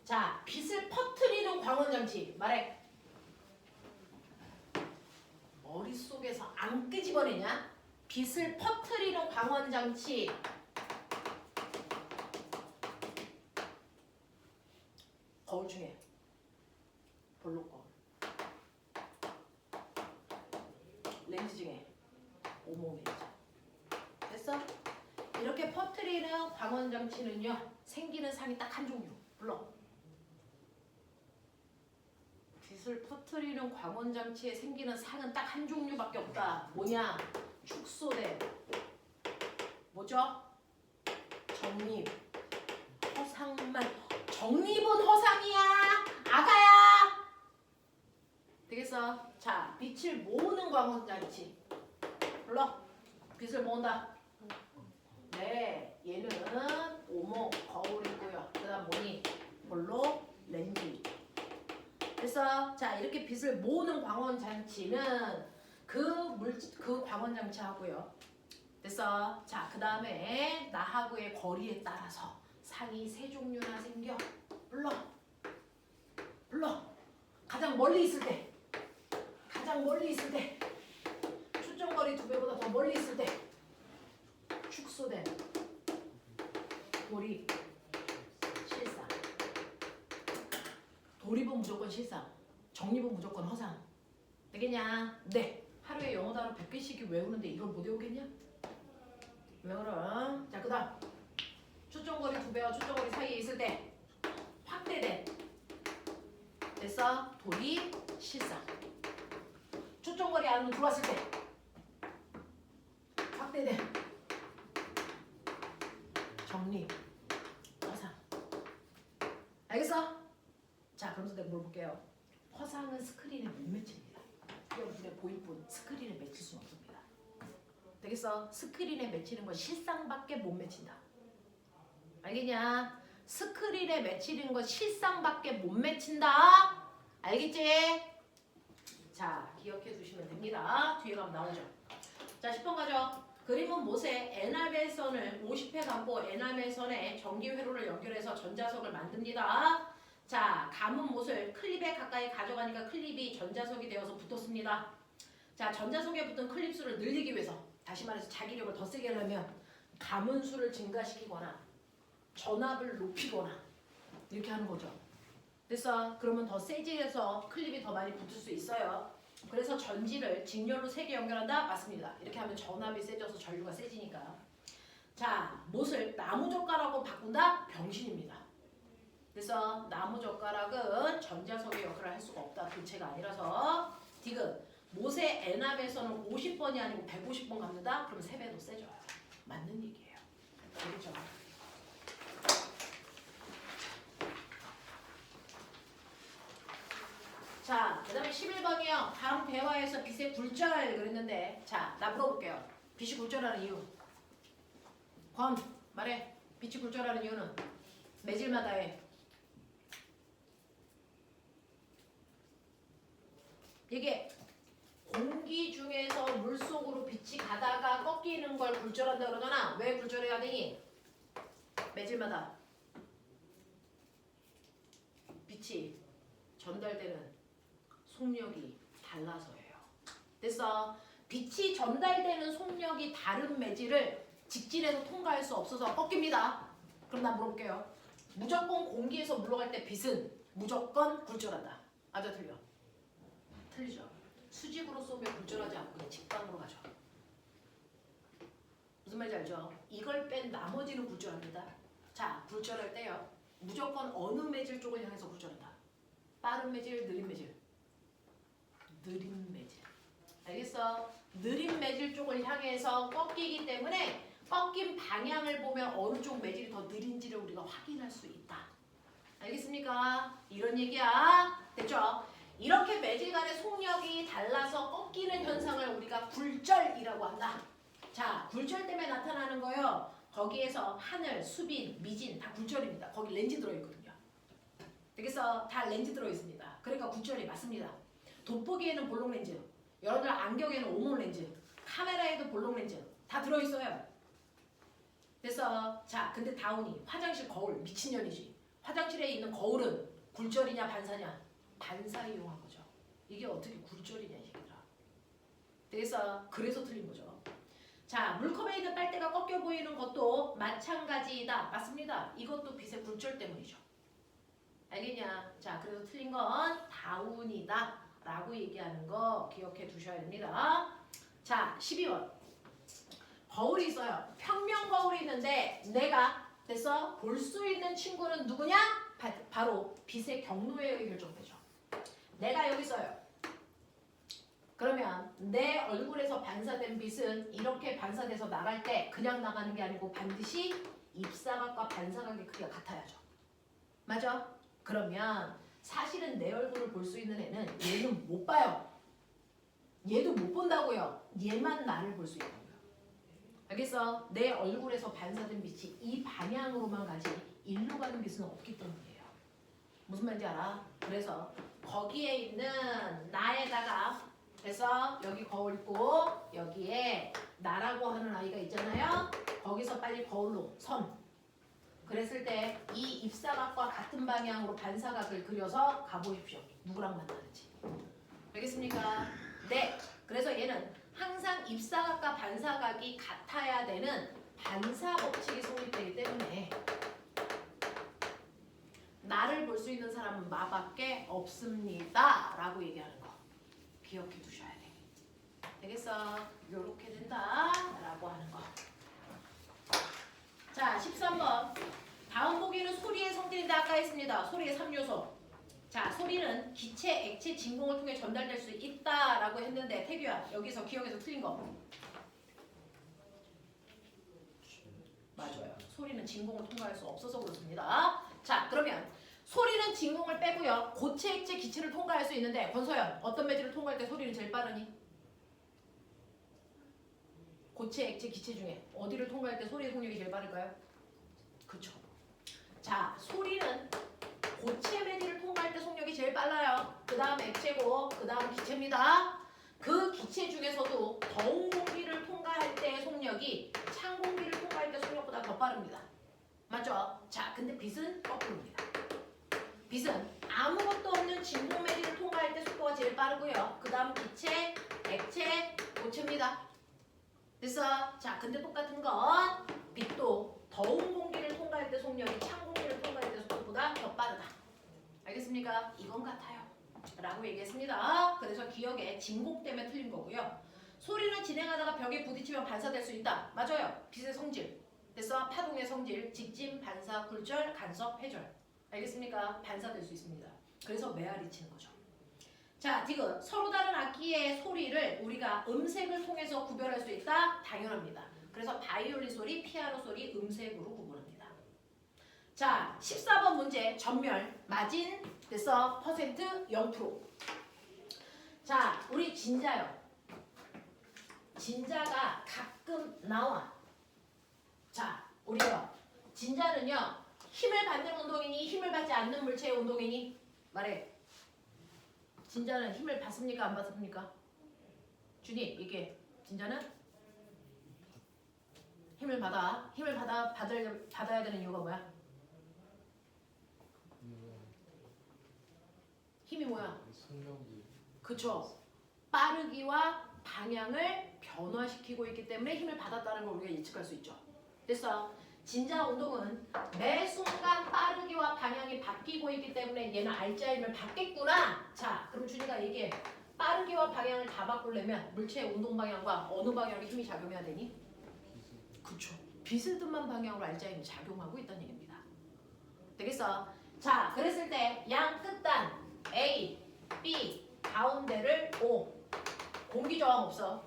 자, 빛을 퍼뜨리는 광원장치 말해. 머릿속에서 안 끄집어내냐? 빛을 퍼뜨리는 광원장치. 거울 중에 볼록 거울. 렌즈 중에 오목 렌즈. 됐어? 이렇게 퍼뜨리는 광원장치는요. 생기는 상이 딱 한 종류. 불러. 빛을 퍼뜨리는 광원장치에 생기는 상은 딱 한 종류밖에 없다. 뭐냐? 축소된 뭐죠? 정립. 허상만. 정립은 허상이야. 아가야. 되겠어? 자, 빛을 모으는 광원장치. 불러. 빛을 모은다. 네, 얘는 오목, 거울 있고요. 그 다음 뭐니? 볼록, 렌즈. 그래서 자, 이렇게 빛을 모으는 광원장치는 그 광원장치 하고요. 됐어? 자, 그 다음에 나하고의 거리에 따라서 상이 세 종류나 생겨. 불러. 가장 멀리 있을 때. 초점거리 2배보다 더 멀리 있을 때. 축소된 돌입, 실상. 돌입은 무조건 실상, 정립은 무조건 허상. 되겠냐? 네. 하루에 영어 단어 100개씩 외우는데 이걸 못 외우겠냐? 외워라. 자, 그 다음 초점거리 2배와 초점거리 사이에 있을 때 확대된. 됐어? 돌입, 실상. 초점거리 안으로 들어왔을 때 확대된. 정립, 허상. 알겠어? 자, 그러면서 내가 물어볼게요. 허상은 스크린에 못 맺힙니다. 그냥 눈에 보일 뿐 스크린에 맺힐 수는 없습니다. 되겠어? 스크린에 맺히는 건 실상밖에 못 맺힌다. 알겠냐? 스크린에 맺히는 건 실상밖에 못 맺힌다. 알겠지? 자, 기억해 두시면 됩니다. 뒤에 가면 나오죠. 자, 10번 가죠. 그림은 못에 에나멜선을 50회 감고 에나멜선에 전기 회로를 연결해서 전자석을 만듭니다. 자, 감은 못을 클립에 가까이 가져가니까 클립이 전자석이 되어서 붙었습니다. 자, 전자속에 붙은 클립수를 늘리기 위해서 다시 말해서 자기력을 더 세게 하려면 가문수를 증가시키거나 전압을 높이거나 이렇게 하는 거죠. 됐어? 그러면 더 세지해서 클립이 더 많이 붙을 수 있어요. 그래서 전지를 직렬로 세게 연결한다? 맞습니다. 이렇게 하면 전압이 세져서 전류가 세지니까. 자, 못을 나무젓가락으로 바꾼다? 병신입니다. 그래서 나무젓가락은 전자석의 역할을 할 수가 없다. 도체가 아니라서. 디귿. 못의 N압에서는 50번이 아니고 150번 갑니다. 그러면 3배 더 세져요. 맞는 얘기예요. 알겠죠? 자, 그 다음에 11번이요. 다음 대화에서 빛의 굴절 그랬는데, 자, 나 물어볼게요. 빛이 굴절하는 이유. 권, 말해. 빛이 굴절하는 이유는 매질마다 해. 이게 공기 중에서 물속으로 빛이 가다가 꺾이는 걸 굴절한다 그러잖아. 왜 굴절해야 되니? 매질마다 빛이 전달되는 속력이 달라서예요. 됐어? 빛이 전달되는 속력이 다른 매질을 직진해서 통과할 수 없어서 꺾입니다. 그럼 나 물어볼게요. 무조건 공기에서 물러갈 때 빛은 무조건 굴절한다. 맞아, 틀려? 틀리죠. 수직으로 쏘면 굴절하지 않고 그냥 직방으로 가죠. 무슨 말인지 알죠? 이걸 뺀 나머지는 굴절합니다. 자, 굴절할 때요. 무조건 어느 매질 쪽을 향해서 굴절한다. 빠른 매질, 느린 매질. 느린 매질. 알겠어? 느린 매질 쪽을 향해서 꺾이기 때문에 꺾인 방향을 보면 어느 쪽 매질이 더 느린지를 우리가 확인할 수 있다. 알겠습니까? 이런 얘기야. 됐죠? 이렇게 매질 간의 속력이 달라서 꺾이는 현상을 우리가 굴절이라고 한다. 자, 굴절 때문에 나타나는 거요. 거기에서 하늘, 수빈, 미진 다 굴절입니다. 거기 렌즈 들어있거든요. 되겠어? 다 렌즈 들어있습니다. 그러니까 굴절이 맞습니다. 돋보기에는 볼록 렌즈, 여러분들 안경에는 오목 렌즈, 카메라에도 볼록 렌즈 다 들어있어요. 됐어? 자, 근데 다운이 화장실 거울 미친년이지. 화장실에 있는 거울은 굴절이냐 반사냐? 반사 이용한 거죠. 이게 어떻게 굴절이냐 이 얘기다. 되겠어? 그래서 틀린 거죠. 자, 물컵에 있는 빨대가 꺾여 보이는 것도 마찬가지다. 맞습니다. 이것도 빛의 굴절 때문이죠. 알겠냐? 자, 그래서 틀린 건 다운이다 라고 얘기하는 거 기억해 두셔야 됩니다. 자, 12번. 거울이 있어요. 평면 거울이 있는데 내가 됐어? 볼 수 있는 친구는 누구냐? 바로 빛의 경로에 의해 결정되죠. 내가 여기 있어요. 그러면 내 얼굴에서 반사된 빛은 이렇게 반사돼서 나갈 때 그냥 나가는 게 아니고 반드시 입사각과 반사각의 크기가 같아야죠. 맞아? 그러면 사실은 내 얼굴을 볼 수 있는 애는 얘는 못 봐요. 얘도 못 본다고요. 얘만 나를 볼 수 있다고요. 알겠어? 내 얼굴에서 반사된 빛이 이 방향으로만 가지 일로 가는 빛은 없기 때문이에요. 무슨 말인지 알아? 그래서 거기에 있는 나에다가 그래서 여기 거울 있고 여기에 나라고 하는 아이가 있잖아요. 거기서 빨리 거울로 선. 그랬을 때 이 입사각과 같은 방향으로 반사각을 그려서 가보십시오. 누구랑 만나는지. 알겠습니까? 네. 그래서 얘는 항상 입사각과 반사각이 같아야 되는 반사 법칙이 성립되기 때문에 나를 볼 수 있는 사람은 나밖에 없습니다. 라고 얘기하는 거 기억해 두셔야 돼. 되겠어? 요렇게 된다. 라고 하는 거. 자, 13번. 다음 보기는 소리의 성질인데 아까 했습니다. 소리의 3요소. 자, 소리는 기체, 액체, 진공을 통해 전달될 수 있다라고 했는데 태규야, 여기서 기억에서 틀린 거. 맞아요. 소리는 진공을 통과할 수 없어서 그렇습니다. 자, 그러면 소리는 진공을 빼고요. 고체, 액체, 기체를 통과할 수 있는데 권서연, 어떤 매질을 통과할 때 소리는 제일 빠르니? 고체, 액체, 기체 중에 어디를 통과할 때 소리의 속력이 제일 빠를까요? 그쵸. 자, 소리는 고체 매질을 통과할 때 속력이 제일 빨라요. 그 다음 액체고 그 다음 기체입니다. 그 기체 중에서도 더운 공기를 통과할 때의 속력이 찬 공기를 통과할 때 속력보다 더 빠릅니다. 맞죠? 자, 근데 빛은 거꾸로입니다. 빛은 아무것도 없는 진공 매질을 통과할 때 속도가 제일 빠르고요. 그 다음 기체, 액체, 고체입니다. 됐어? 자, 근데 똑같은 건 빛도 더운 공기를 통과할 때 속력이 찬 공기를 통과할 때 속도보다 더 빠르다. 알겠습니까? 이건 같아요. 라고 얘기했습니다. 그래서 기억에 진공 때문에 틀린 거고요. 소리는 진행하다가 벽에 부딪히면 반사될 수 있다. 맞아요. 빛의 성질. 됐어? 파동의 성질, 직진, 반사, 굴절, 간섭, 회절. 알겠습니까? 반사될 수 있습니다. 그래서 메아리 치는 거죠. 자, 디귿. 서로 다른 악기의 소리를 우리가 음색을 통해서 구별할 수 있다? 당연합니다. 그래서 바이올린 소리, 피아노 소리, 음색으로 구분합니다. 자, 14번 문제 전멸, 마진, 됐어? 퍼센트 0%. 자, 우리 진자요. 진자가 가끔 나와. 자, 우리요. 진자는요. 힘을 받는 운동이니 힘을 받지 않는 물체의 운동이니? 말해. 진자는 힘을 받습니까? 안 받습니까? 준이 얘기해. 진자는? 힘을 받아. 힘을 받아야 되는 이유가 뭐야? 힘이 뭐야? 그쵸. 빠르기와 방향을 변화시키고 있기 때문에 힘을 받았다는 걸 우리가 예측할 수 있죠. 됐어. 진자 운동은 매 순간 빠르기와 방향이 바뀌고 있기 때문에 얘는 알자의 힘을 받겠구나. 자, 그럼 준이가 얘기해. 빠르기와 방향을 다 바꾸려면 물체의 운동 방향과 어느 방향에 힘이 작용해야 되니? 그쵸. 비스듬한 방향으로 알자의 힘이 작용하고 있다는 얘기입니다. 되겠어? 자, 그랬을 때 양 끝단 A, B, 가운데를 O. 공기 저항 없어.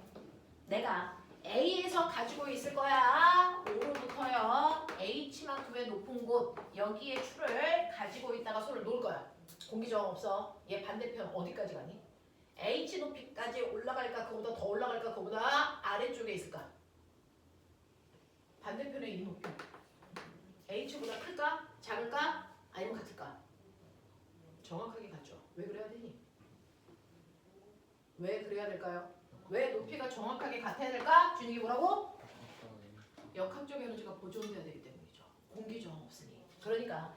내가 A에서 가지고 있을 거야. O로부터요. H만큼의 높은 곳 여기에 추를 가지고 있다가 손을 놓을 거야. 공기 저항 없어. 얘 반대편 어디까지 가니? H 높이까지 올라갈까? 그보다 더 올라갈까? 그보다 아래쪽에 있을까? 반대편에 이 높이. H보다 클까? 작을까? 아니면 같을까? 정확하게 같죠. 왜 그래야 되니? 왜 그래야 될까요? 왜 높이가 정확하게 같아야 될까? 준익이 뭐라고? 역학적 에너지가 보존돼야 되기 때문이죠. 공기 저항 없으니. 그러니까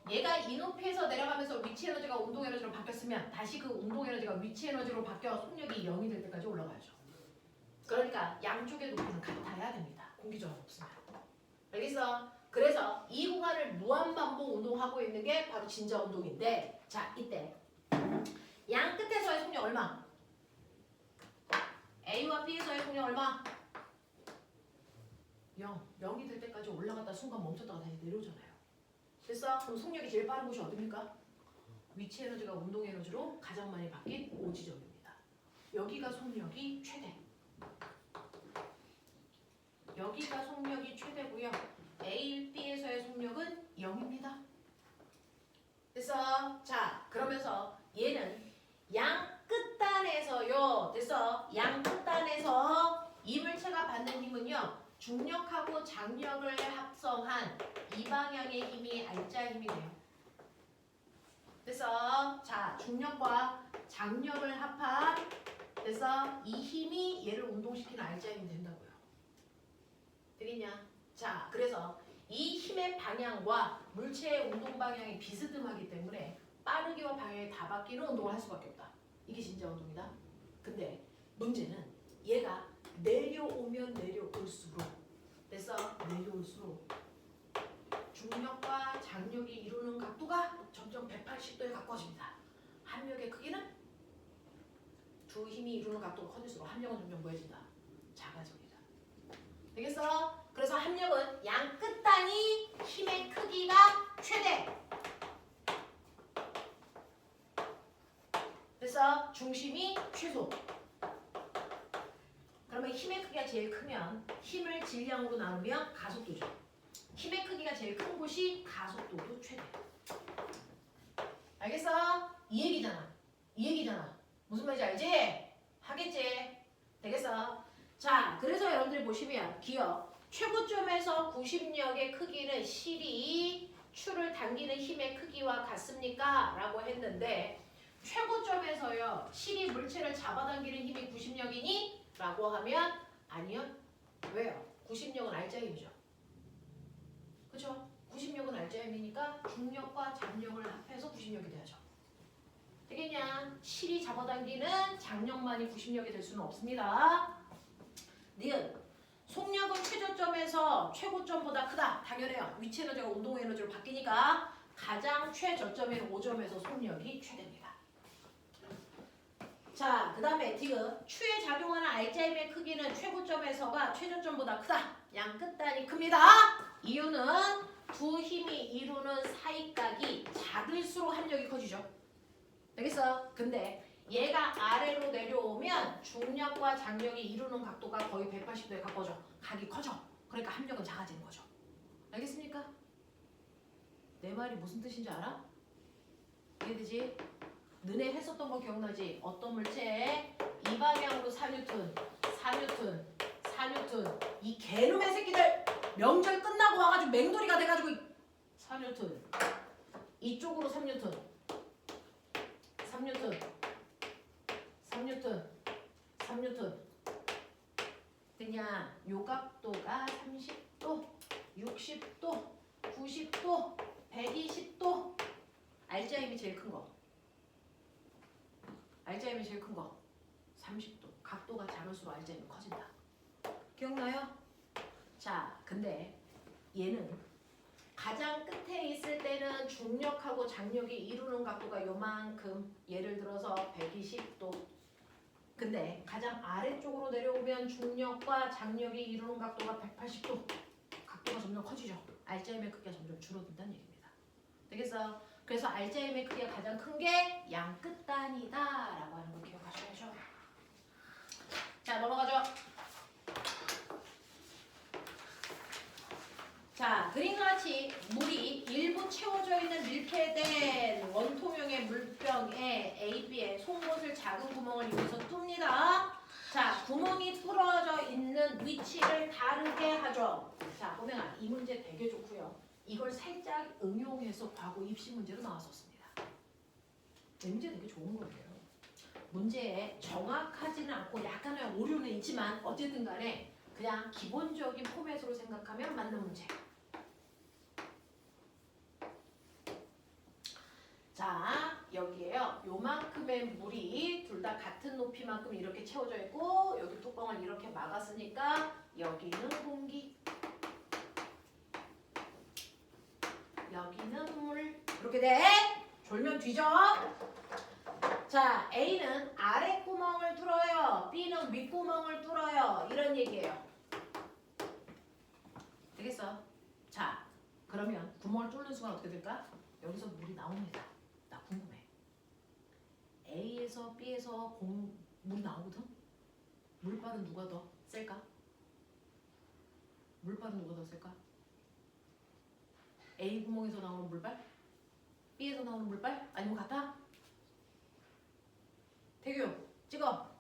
얘가 이 높이에서 내려가면서 위치 에너지가 운동 에너지로 바뀌었으면 다시 그 운동 에너지가 위치 에너지로 바뀌어 속력이 0이 될 때까지 올라가야죠. 그러니까 양쪽의 높이는 같아야 됩니다. 공기 저항 없으면. 알겠어? 그래서 이 공간을 무한반복 운동하고 있는 게 바로 진자 운동인데, 자, 이때 양 끝에서의 속력 얼마? A와 B에서의 속력 얼마? 0. 0이 될 때까지 올라갔다 순간 멈췄다가 다시 내려오잖아요. 됐어? 그럼 속력이 제일 빠른 곳이 어딥니까? 위치 에너지가 운동 에너지로 가장 많이 바뀐 O 지점입니다. 여기가 속력이 최대. 여기가 속력이 최대고요. A, B에서의 속력은 0입니다. 됐어? 자, 그러면서 얘는 양 끝단에서요. 됐어? 양 끝단에서 이물체가 받는 힘은요. 중력하고 장력을 합성한 이 방향의 힘이 알자의 힘이 돼요. 됐어? 자, 중력과 장력을 합한 됐어? 이 힘이 얘를 운동시키는 알자의 힘이 된다고요. 되겠냐? 자, 그래서 이 힘의 방향과 물체의 운동 방향이 비스듬하기 때문에 빠르기와 방향이 다 바뀌는 운동을 할 수밖에 없다. 이게 진짜 운동이다. 근데 문제는 얘가 내려오면 내려올수록 됐어? 내려올수록 중력과 장력이 이루는 각도가 점점 180도에 가까워집니다. 합력의 크기는 두 힘이 이루는 각도가 커질수록 합력은 점점 뭐해진다? 작아집니다. 되겠어? 그래서 합력은 양 끝단위 힘의 크기가 최대. 그래서 중심이 최소. 그러면 힘의 크기가 제일 크면 힘을 질량으로 나누면 가속도죠. 힘의 크기가 제일 큰 곳이 가속도도 최대. 알겠어? 이 얘기잖아. 이 얘기잖아. 무슨 말인지 알지? 하겠지? 되겠어? 자, 그래서 여러분들이 보시면 기억. 최고점에서 90력의 크기는 실이 추를 당기는 힘의 크기와 같습니까? 라고 했는데 최고점에서요. 실이 물체를 잡아당기는 힘이 90력이니? 라고 하면 아니요. 왜요? 90력은 알자의 힘이죠. 그쵸? 90력은 알자의 힘이니까 중력과 잡력을 합해서 90력이 돼야죠. 되겠냐? 7이 잡아당기는 장력만이 구심력이 될 수는 없습니다. 니은 속력은 최저점에서 최고점보다 크다. 당연해요. 위치 에너지가 운동 에너지로 바뀌니까 가장 최저점인 5점에서 속력이 최대입니다. 자, 그 다음에 디귿 추에 작용하는 알짜임의 크기는 최고점에서가 최저점보다 크다. 양 끝단이 큽니다. 이유는 두 힘이 이루는 사이각이 작을수록 합력이 커지죠. 되겠어? 근데 얘가 아래로 내려오면 중력과 장력이 이루는 각도가 거의 180도에 가까워져. 각이 커져. 그러니까 합력은 작아지는 거죠. 알겠습니까? 내 말이 무슨 뜻인지 알아? 이해되지? 너네 했었던 거 기억나지? 어떤 물체? 이 방향으로 4N, 4N, 4N. 이 개놈의 새끼들 명절 끝나고 와가지고 맹돌이가 돼가지고 4N. 이쪽으로 3N, 3N, 3N, 3N. 그냥 요 각도가 30도, 60도, 90도, 120도. 알짜임이 제일 큰 거. 알짜임이 제일 큰 거. 30도. 각도가 작을수록 알짜임이 커진다. 기억나요? 자, 근데 얘는 가장 끝에 있을 때는 중력하고 장력이 이루는 각도가 요만큼. 예를 들어서 120도. 근데 가장 아래쪽으로 내려오면 중력과 장력이 이루는 각도가 180도. 각도가 점점 커지죠. 알짜임의 크기가 점점 줄어든다는 얘기입니다. 되겠어요? 그래서 알짜임의 크기가 가장 큰 게 양 끝단이다 라고 하는 거 기억하셔야죠. 자, 넘어가죠. 자, 그림과 같이 물이 일부 채워져 있는 밀폐된 원통형의 물병에 A, B에 송곳을 작은 구멍을 이용해서 뚫습니다. 자, 구멍이 뚫어져 있는 위치를 다르게 하죠. 자, 보면 이 문제 되게 좋고요. 이걸 살짝 응용해서 과거 입시 문제로 나왔었습니다. 이 문제 되게 좋은 거예요. 문제에 정확하지는 않고 약간의 오류는 있지만 어쨌든 간에 그냥 기본적인 포맷으로 생각하면 맞는 문제. 자, 여기에요. 요만큼의 물이 둘 다 같은 높이만큼 이렇게 채워져 있고 여기 뚜껑을 이렇게 막았으니까 여기는 공기, 여기는 물. 이렇게 돼. 졸면 뒤져. 자, A는 아래 구멍을 뚫어요. B는 윗구멍을 뚫어요. 이런 얘기예요. 되겠어? 자, 그러면 구멍을 뚫는 순간 어떻게 될까? 여기서 물이 나옵니다. 나 궁금해. A에서 B에서 물이 나오거든? 물발은 누가 더 셀까? 물발은 누가 더 셀까? A 구멍에서 나오는 물발? B에서 나오는 물발? 아니면 같아? 태규, 찍어.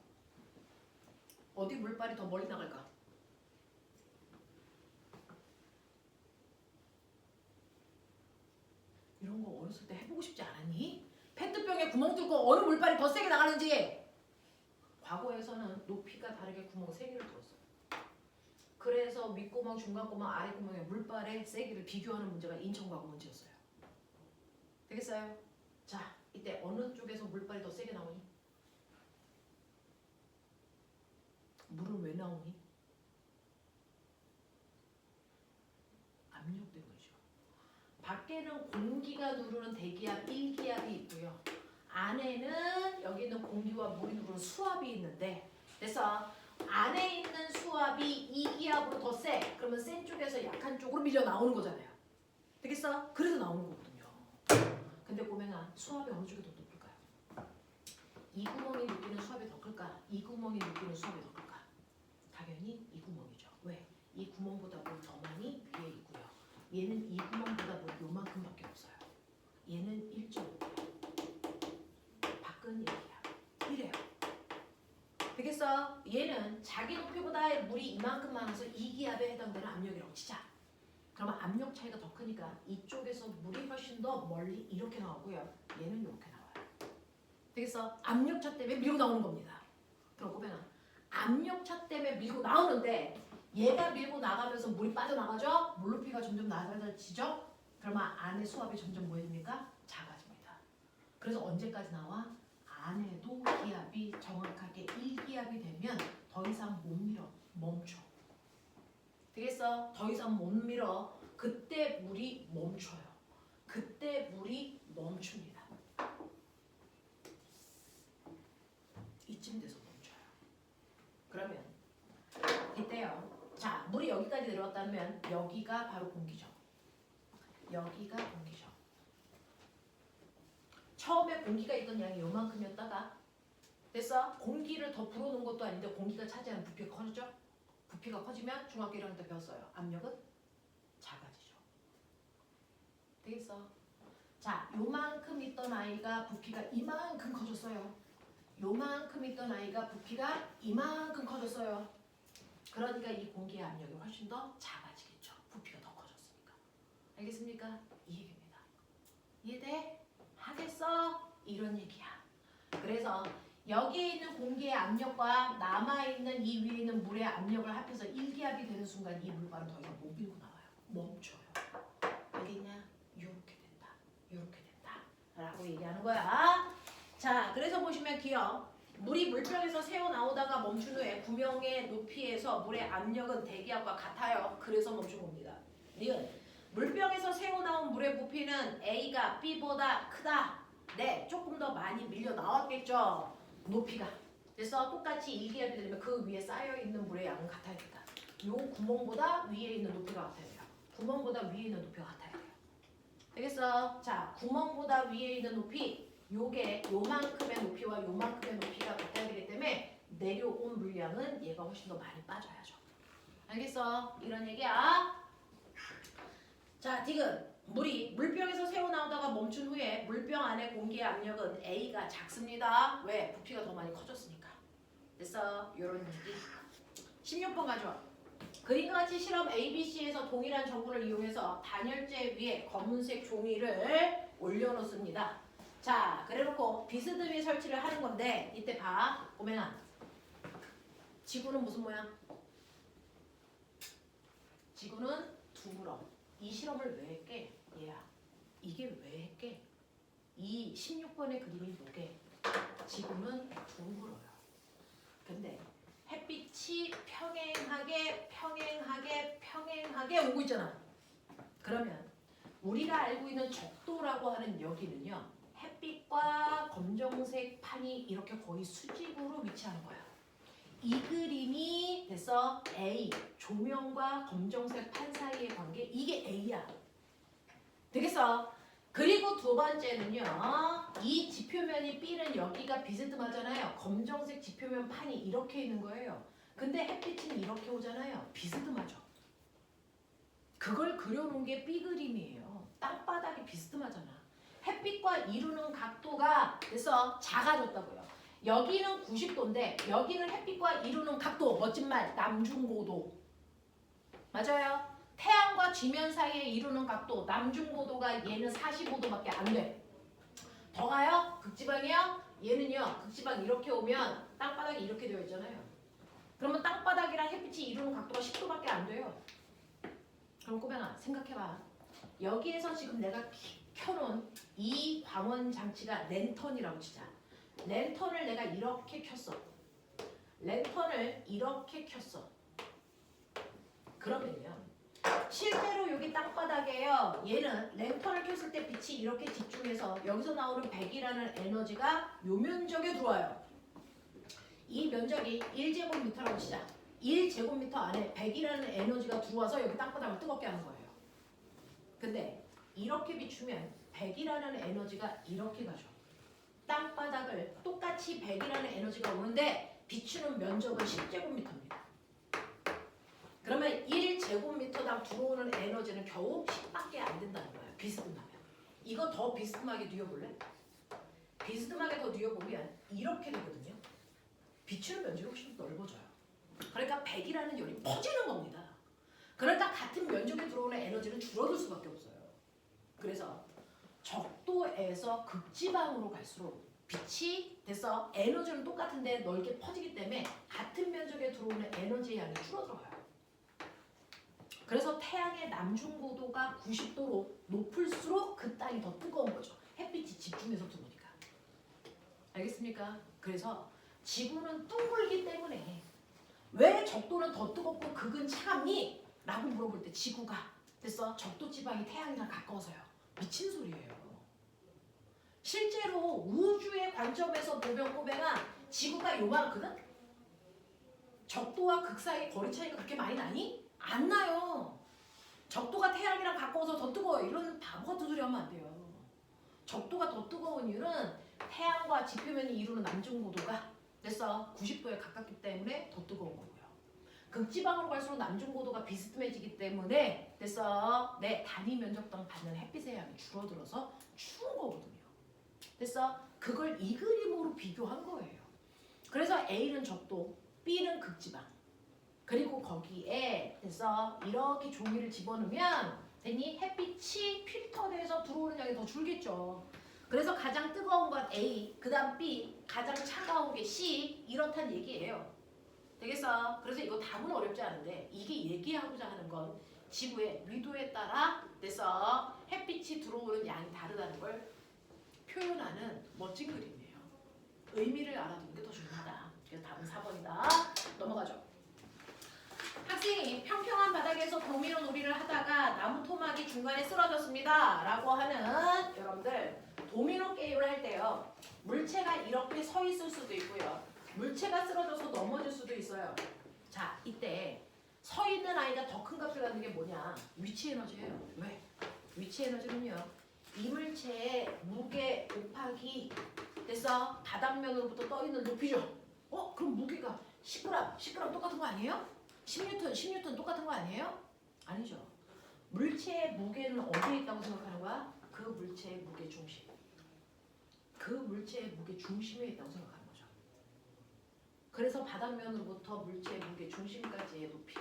어디 물발이 더 멀리 나갈까? 이런 거 어렸을 때 해보고 싶지 않았니? 페트병에 구멍 뚫고 어느 물발이 더 세게 나가는지. 과거에서는 높이가 다르게 구멍 3개를 뚫었어요. 그래서 윗구멍, 중간구멍, 아랫구멍의 물발의 세기를 비교하는 문제가 인천과거 문제였어요. 되겠어요? 자, 이때 어느 쪽에서 물발이 더 세게 나오니? 물은 왜 나오니? 압력 때문이죠. 밖에는 공기가 누르는 대기압 1기압이 있고요. 안에는 여기 있는 공기와 물이 누르는 수압이 있는데, 그래서 안에 있는 수압이 2기압으로 더 세. 그러면 센 쪽에서 약한 쪽으로 밀려 나오는 거잖아요. 되겠어? 그래서 나오는 거거든요. 근데 보면 수압이 어느 쪽이 더 높을까요? 이 구멍이 느끼는 수압이 더 클까? 이 구멍이 느끼는 수압이 더 클까? 당연히 이 구멍이죠. 왜? 이 구멍보다 물 더 많이 위에 있고요. 얘는 이 구멍보다 물 요만큼밖에 없어요. 얘는 1.5. 밖은 1기압. 이래요. 되겠어? 얘는 자기 높이보다 물이 이만큼 많아서 2기압에 해당되는 압력이라고 치자. 그러면 압력 차이가 더 크니까 이쪽에서 물이 훨씬 더 멀리 이렇게 나오고요. 얘는 이렇게 나와요. 되겠어? 압력차 때문에 밀고 나오는 겁니다. 그럼 보면 압력차 때문에 밀고 나오는데 얘가 밀고 나가면서 물이 빠져나가죠? 물 높이가 점점 낮아지죠? 그러면 안에 수압이 점점 뭐 해집니까? 작아집니다. 그래서 언제까지 나와? 안에도 기압이 정확하게 1기압이 되면 더 이상 못 밀어. 멈춰. 되겠어? 더 이상 못 밀어. 그때 물이 멈춰요. 그때 물이 멈춥니다. 이쯤 돼서 멈춰요. 그러면 이때요. 자, 물이 여기까지 들어왔다면 여기가 바로 공기죠. 여기가 공기죠. 처음에 공기가 있던 양이 요만큼이었다가 됐어? 공기를 더 불어넣은 것도 아닌데 공기가 차지하는 부피가 커졌죠? 부피가 커지면 중학교 1학년 때 배웠어요. 압력은 작아지죠. 되겠어? 자, 요만큼 있던 아이가 부피가 이만큼 커졌어요. 요만큼 있던 아이가 부피가 이만큼 커졌어요. 그러니까 이 공기의 압력이 훨씬 더 작아지겠죠. 부피가 더 커졌으니까. 알겠습니까? 이 얘기입니다. 이해돼? 하겠어? 이런 얘기야. 그래서 여기에 있는 공기의 압력과 남아있는 이 위에 있는 물의 압력을 합해서 1기압이 되는 순간 이 물발은 더 이상 못 밀고 나와요. 멈춰요. 알겠냐? 이렇게 된다. 이렇게 된다. 라고 얘기하는 거야. 자, 그래서 보시면 기억. 물이 물병에서 새어나오다가 멈춘 후에 구명의 높이에서 물의 압력은 대기압과 같아요. 그래서 멈춘 겁니다. 니은 물병에서 새어나온 물의 부피는 A가 B보다 크다. 네, 조금 더 많이 밀려 나왔겠죠. 높이가. 그래서 똑같이 1기압이 되려면 그 위에 쌓여있는 물의 양은 같아야 된다. 요 구멍보다 위에 있는 높이가 같아야 돼요. 구멍보다 위에 있는 높이가 같아야 돼요. 되겠어? 자, 구멍보다 위에 있는 높이 요게 요만큼의 높이와 요만큼의 높이가 같아야 되기 때문에 내려온 물량은 얘가 훨씬 더 많이 빠져야죠. 알겠어? 이런 얘기야. 자, 디귿. 물이 물병에서 새어나오다가 멈춘 후에 물병 안의 공기의 압력은 A가 작습니다. 왜? 부피가 더 많이 커졌으니까. 됐어? 요런 얘기. 16번 가져와. 그림과 같이 실험 ABC에서 동일한 전구를 이용해서 단열재 위에 검은색 종이를 올려놓습니다. 자, 그래놓고 비스듬 위에 설치를 하는 건데 이때 봐. 꼬맹아. 지구는 무슨 모양? 지구는 둥그러. 이 실험을 왜 했게? 얘야. 이게 왜 했게? 이 16번의 그림이 뭐게? 지구는 둥그러요. 근데 햇빛이 평행하게 오고 있잖아. 그러면 우리가 알고 있는 적도라고 하는 여기는요. 햇빛과 검정색 판이 이렇게 거의 수직으로 위치하는 거야. 이 그림이 됐어? A, 조명과 검정색 판 사이의 관계. 이게 A야. 되겠어? 그리고 두 번째는요. 이 지표면이 B는 여기가 비스듬하잖아요. 검정색 지표면 판이 이렇게 있는 거예요. 근데 햇빛은 이렇게 오잖아요. 비스듬하죠. 그걸 그려놓은 게 B 그림이에요. 땅바닥이 비스듬하잖아. 햇빛과 이루는 각도가 그래서 작아졌다고요. 여기는 90도인데 여기는 햇빛과 이루는 각도, 멋진 말, 남중고도. 맞아요. 태양과 지면 사이에 이루는 각도, 남중고도가 얘는 45도밖에 안 돼. 더 가요? 극지방이요? 얘는요. 극지방 이렇게 오면 땅바닥이 이렇게 되어 있잖아요. 그러면 땅바닥이랑 햇빛이 이루는 각도가 10도밖에 안 돼요. 그럼 꼬맹아 생각해봐. 여기에서 지금 내가 켜놓은 이 광원 장치가 랜턴이라고 치자. 랜턴을 내가 이렇게 켰어. 랜턴을 이렇게 켰어. 그러면요. 실제로 여기 땅바닥에요. 얘는 랜턴을 켰을 때 빛이 이렇게 집중해서 여기서 나오는 100이라는 에너지가 요 면적에 들어와요. 이 면적이 1제곱미터라고 치자. 1제곱미터 안에 100이라는 에너지가 들어와서 여기 땅바닥을 뜨겁게 하는 거예요. 근데 이렇게 비추면 100이라는 에너지가 이렇게 가죠. 땅바닥을 똑같이 100이라는 에너지가 오는데 비추는 면적은 10제곱미터입니다. 그러면 1제곱미터당 들어오는 에너지는 겨우 10밖에 안 된다는 거예요. 비스듬하면. 이거 더 비스듬하게 뉘어볼래? 비스듬하게 더 뉘어보면 이렇게 되거든요. 비추는 면적이 훨씬 넓어져요. 그러니까 100이라는 열이 퍼지는 겁니다. 그러니까 같은 면적에 들어오는 에너지는 줄어들 수밖에 없어요. 그래서 적도에서 극지방으로 갈수록 빛이 돼서 에너지는 똑같은데 넓게 퍼지기 때문에 같은 면적에 들어오는 에너지의 양이 줄어들어요. 그래서 태양의 남중고도가 90도로 높을수록 그 땅이 더 뜨거운 거죠. 햇빛이 집중해서 들어오니까. 알겠습니까? 그래서 지구는 둥글기 때문에 왜 적도는 더 뜨겁고 극은 차갑니? 라고 물어볼 때 지구가 됐어? 적도 지방이 태양이랑 가까워서요. 미친 소리예요. 실제로 우주의 관점에서 보면 꼬맹아 지구가 요만하거든? 적도와 극 사이 거리 차이가 그렇게 많이 나니? 안 나요. 적도가 태양이랑 가까워서 더 뜨거워요. 이런 바보 같은 소리 하면 안 돼요. 적도가 더 뜨거운 이유는 태양과 지표면이 이루는 남중고도가 됐어 90도에 가깝기 때문에 더 뜨거운 거고요. 극지방으로 갈수록 남중고도가 비스듬해지기 때문에 됐어 네 단위 면적당 받는 햇빛의 양이 줄어들어서 추운 거거든요. 됐어 그걸 이 그림으로 비교한 거예요. 그래서 A는 적도, B는 극지방. 그리고 거기에 됐어 이렇게 종이를 집어넣으면 됐니? 햇빛이 필터돼서 들어오는 양이 더 줄겠죠. 그래서 가장 뜨거운 건 A, 그 다음 B, 가장 차가운 게 C 이렇단 얘기예요. 되겠어? 그래서 이거 답은 어렵지 않은데 이게 얘기하고자 하는 건 지구의 위도에 따라 됐어 햇빛이 들어오는 양이 다르다는 걸 표현하는 멋진 그림이에요. 의미를 알아두는 게 더 중요하다. 그래서 답은 4번이다. 넘어가죠. 학생이 평평한 바닥에서 도미노 놀이를 하다가 나무 토막이 중간에 쓰러졌습니다. 라고 하는 여러분들 도미노 게임을 할 때요. 물체가 이렇게 서 있을 수도 있고요. 물체가 쓰러져서 넘어질 수도 있어요. 자, 이때 서 있는 아이가 더 큰 값을 갖는 게 뭐냐? 위치 에너지예요. 왜? 위치 에너지는요. 이 물체의 무게 곱하기 됐어? 바닥면으로부터 떠 있는 높이죠. 그럼 무게가 10g 똑같은 거 아니에요? 10N 똑같은 거 아니에요? 아니죠. 물체의 무게는 어디에 있다고 생각하는 거야? 그 물체의 무게 중심. 그 물체의 무게 중심에 있다고 생각하는 거죠. 그래서 바닥면으로부터 물체의 무게 중심까지의 높이.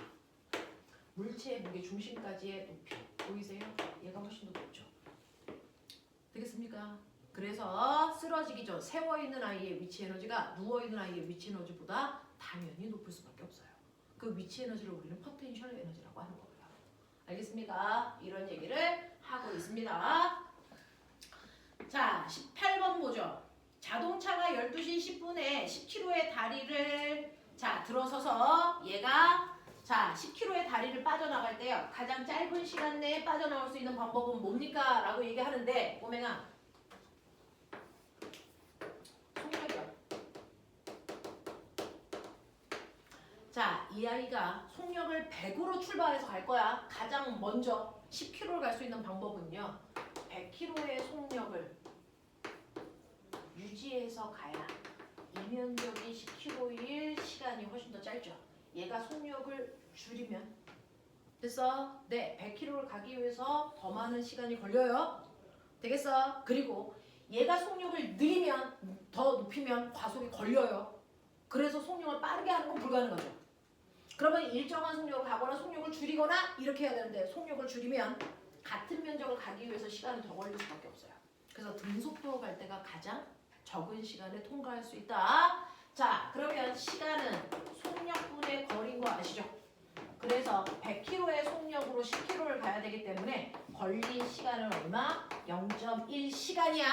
물체의 무게 중심까지의 높이. 보이세요? 얘가 훨씬 더 높죠. 되겠습니까? 그래서 쓰러지기 전 세워있는 아이의 위치 에너지가 누워있는 아이의 위치 에너지보다 당연히 높을 수밖에 없어요. 그 위치 에너지를 우리는 포텐셜 에너지라고 하는 거예요. 알겠습니까? 이런 얘기를 하고 있습니다. 자, 18번 보죠. 자동차가 12시 10분에 10km의 다리를 들어서서 얘가 10km의 다리를 빠져나갈 때요. 가장 짧은 시간 내에 빠져나올 수 있는 방법은 뭡니까? 라고 얘기하는데 꼬맹아 속력이요. 이 아이가 속력을 100으로 출발해서 갈 거야. 가장 먼저 10km를 갈 수 있는 방법은요. 100km의 속력을 유지해서 가야 이면적이 10km일 시간이 훨씬 더 짧죠. 얘가 속력을 줄이면 됐어? 네, 100km를 가기 위해서 더 많은 시간이 걸려요. 되겠어? 그리고 얘가 속력을 느리면 더 높이면 과속이 걸려요. 그래서 속력을 빠르게 하는 건 불가능하죠. 그러면 일정한 속력을 가거나 속력을 줄이거나 이렇게 해야 되는데 속력을 줄이면 같은 면적을 가기 위해서 시간이 더 걸릴 수밖에 없어요. 그래서 등속도로 갈 때가 가장 적은 시간에 통과할 수 있다. 자, 그러면 시간은 속력분의 거리인 거 아시죠? 그래서 100km의 속력으로 10km를 가야 되기 때문에 걸린 시간은 얼마? 0.1시간이야.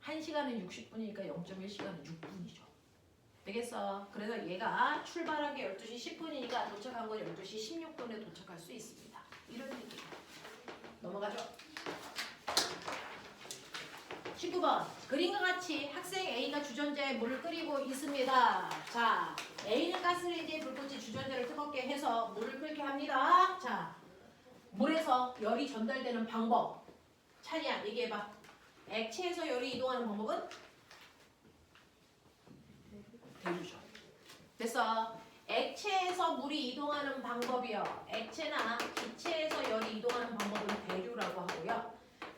1시간은 60분이니까 0.1시간은 6분이죠. 되겠어? 그래서 얘가 출발한 게 12시 10분이니까 도착한 건 12시 16분에 도착할 수 있습니다. 이런 얘기. 넘어가죠. 19번. 그림과 같이 학생 A가 주전자에 물을 끓이고 있습니다. 자, A는 가스레인지에 불 꽂이 주전자를 뜨겁게 해서 물을 끓게 합니다. 자, 물에서 열이 전달되는 방법. 찬이야, 얘기해봐. 액체에서 열이 이동하는 방법은? 대류죠. 됐어. 액체에서 물이 이동하는 방법이요. 액체나 기체에서 열이 이동하는 방법은 대류라고 하고요.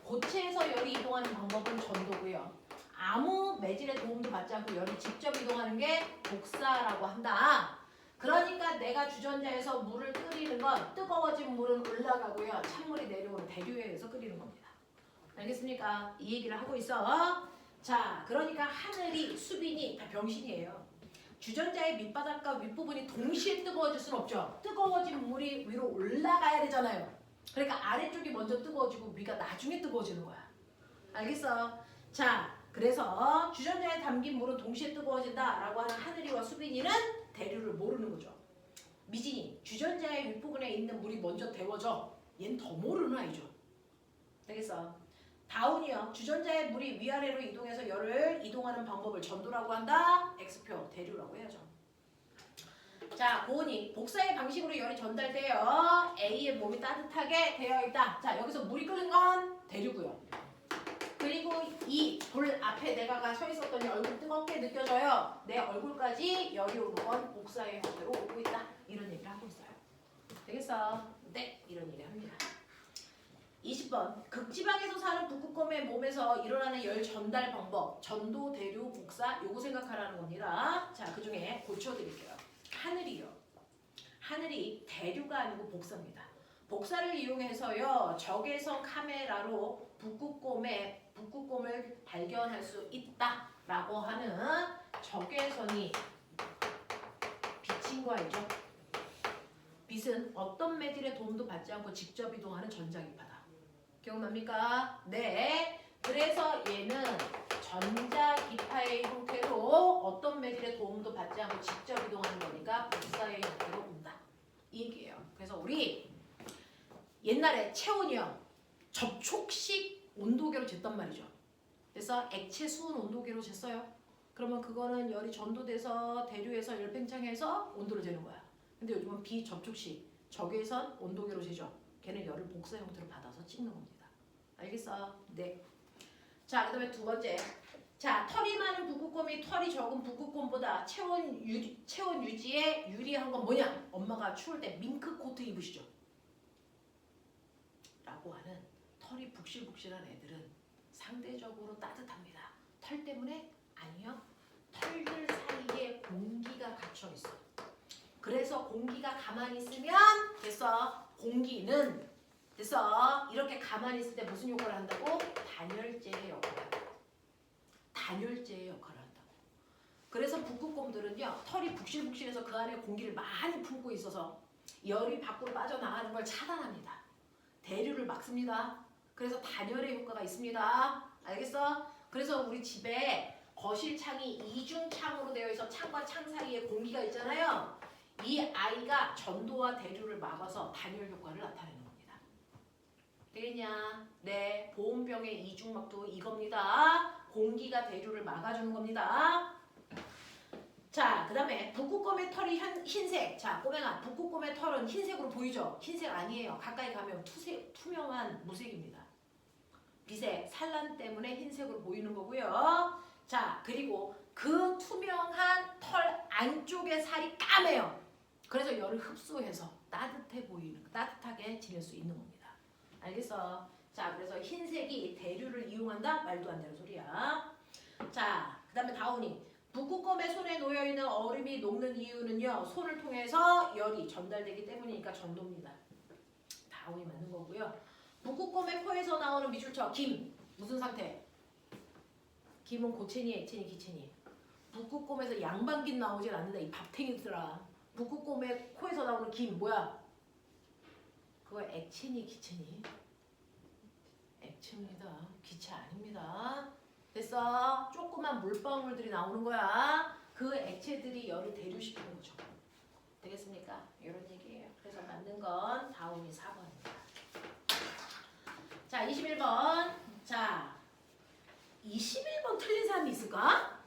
고체에서 열이 이동하는 방법은 전도고요. 아무 매질의 도움도 받지 않고 열이 직접 이동하는 게 복사라고 한다. 그러니까 내가 주전자에서 물을 끓이는 건 뜨거워진 물은 올라가고요. 찬물이 내려오는 대류에 의해서 끓이는 겁니다. 알겠습니까? 이 얘기를 하고 있어. 자, 그러니까 하늘이, 수빈이 다 병신이에요. 주전자의 밑바닥과 윗부분이 동시에 뜨거워질 수는 없죠. 뜨거워진 물이 위로 올라가야 되잖아요. 그러니까 아래쪽이 먼저 뜨거워지고 위가 나중에 뜨거워지는 거야. 알겠어? 자, 그래서 주전자에 담긴 물은 동시에 뜨거워진다 라고 하는 하늘이와 수빈이는 대류를 모르는 거죠. 미진이 주전자의 윗부분에 있는 물이 먼저 데워져. 얘는 더 모르는 아이죠. 되겠어? 다운이요. 주전자의 물이 위아래로 이동해서 열을 이동하는 방법을 전도라고 한다. X표 대류라고 해야죠. 자, 고은이 복사의 방식으로 열이 전달되어 A의 몸이 따뜻하게 되어 있다. 자, 여기서 물이 끓는 건 대류고요. 그리고 이 돌 앞에 내가 서 있었더니 얼굴 뜨겁게 느껴져요. 내 얼굴까지 열이 오는 건 복사의 형태로 오고 있다. 이런 얘기를 하고 있어요. 되겠어? 네, 이런 얘기를 합니다. 20번. 극지방에서 사는 북극곰의 몸에서 일어나는 열 전달 방법. 전도, 대류, 복사. 요거 생각하라는 겁니다. 자, 그 중에 고쳐드릴게요. 하늘이요. 하늘이 대류가 아니고 복사입니다. 복사를 이용해서요. 적외선 카메라로 북극곰을 발견할 수 있다라고 하는 적외선이 비친 거 알죠? 빛은 어떤 매질의 도움도 받지 않고 직접 이동하는 전자기파다. 기억납니까? 네. 그래서 얘는 전자기파의 형태로 어떤 매질의 도움도 받지 않고 직접 이동하는 거니까 복사의 형태로 온다. 이 얘기예요. 그래서 우리 옛날에 체온이요. 접촉식 온도계로 쟀단 말이죠. 그래서 액체 수은 온도계로 쟀어요. 그러면 그거는 열이 전도돼서 대류에서 열 팽창해서 온도를 재는 거야. 근데 요즘은 비접촉식 적외선 온도계로 재죠. 걔는 열을 복사 형태로 받아서 찍는 겁니다. 알겠어? 네. 자, 그 다음에 두 번째. 자, 털이 많은 북극곰이 털이 적은 북극곰보다 체온 유지에 유리한 건 뭐냐? 엄마가 추울 때 밍크 코트 입으시죠. 라고 하는 털이 북실북실한 애들은 상대적으로 따뜻합니다. 털 때문에? 아니요. 털들 사이에 공기가 갇혀 있어. 그래서 공기가 가만히 있으면 됐어. 공기는 됐어. 이렇게 가만히 있을 때 무슨 역할을 한다고? 단열재의 역할을 한다고. 단열재의 역할을 한다고. 그래서 북극곰들은요. 털이 북실북실해서 그 안에 공기를 많이 품고 있어서 열이 밖으로 빠져나가는 걸 차단합니다. 대류를 막습니다. 그래서 단열의 효과가 있습니다. 알겠어? 그래서 우리 집에 거실 창이 이중창으로 되어 있어 창과 창 사이에 공기가 있잖아요. 이 아이가 전도와 대류를 막아서 단열 효과를 나타내는 겁니다. 되겠냐? 네, 보온병의 이중막도 이겁니다. 공기가 대류를 막아주는 겁니다. 자, 그 다음에 북극곰의 털이 흰색. 자, 꼬맹아, 북극곰의 털은 흰색으로 보이죠? 흰색 아니에요. 가까이 가면 투명한 무색입니다. 빛의 산란 때문에 흰색으로 보이는 거고요. 자, 그리고 그 투명한 털 안쪽의 살이 까매요. 그래서 열을 흡수해서 따뜻하게 지낼 수 있는 겁니다. 알겠어? 자, 그래서 흰색이 대류를 이용한다? 말도 안 되는 소리야. 자, 그 다음에 다운이. 북극곰의 손에 놓여있는 얼음이 녹는 이유는요. 손을 통해서 열이 전달되기 때문이니까 전도입니다. 다운이 맞는 거고요. 북극곰의 코에서 나오는 미출처 김. 무슨 상태? 김은 고체니, 액체니, 기체니. 북극곰에서 양반김 나오질 않는다. 이 밥탱이들아. 북극곰의 코에서 나오는 김 뭐야? 그거 액체니, 기체니? 액체입니다. 기체 아닙니다. 됐어? 조그만 물방울들이 나오는 거야. 그 액체들이 열을 대류시키는 거죠. 되겠습니까? 이런 얘기예요. 그래서 맞는 건 다음이 4번입니다. 자, 21번. 자, 21번 틀린 사람이 있을까?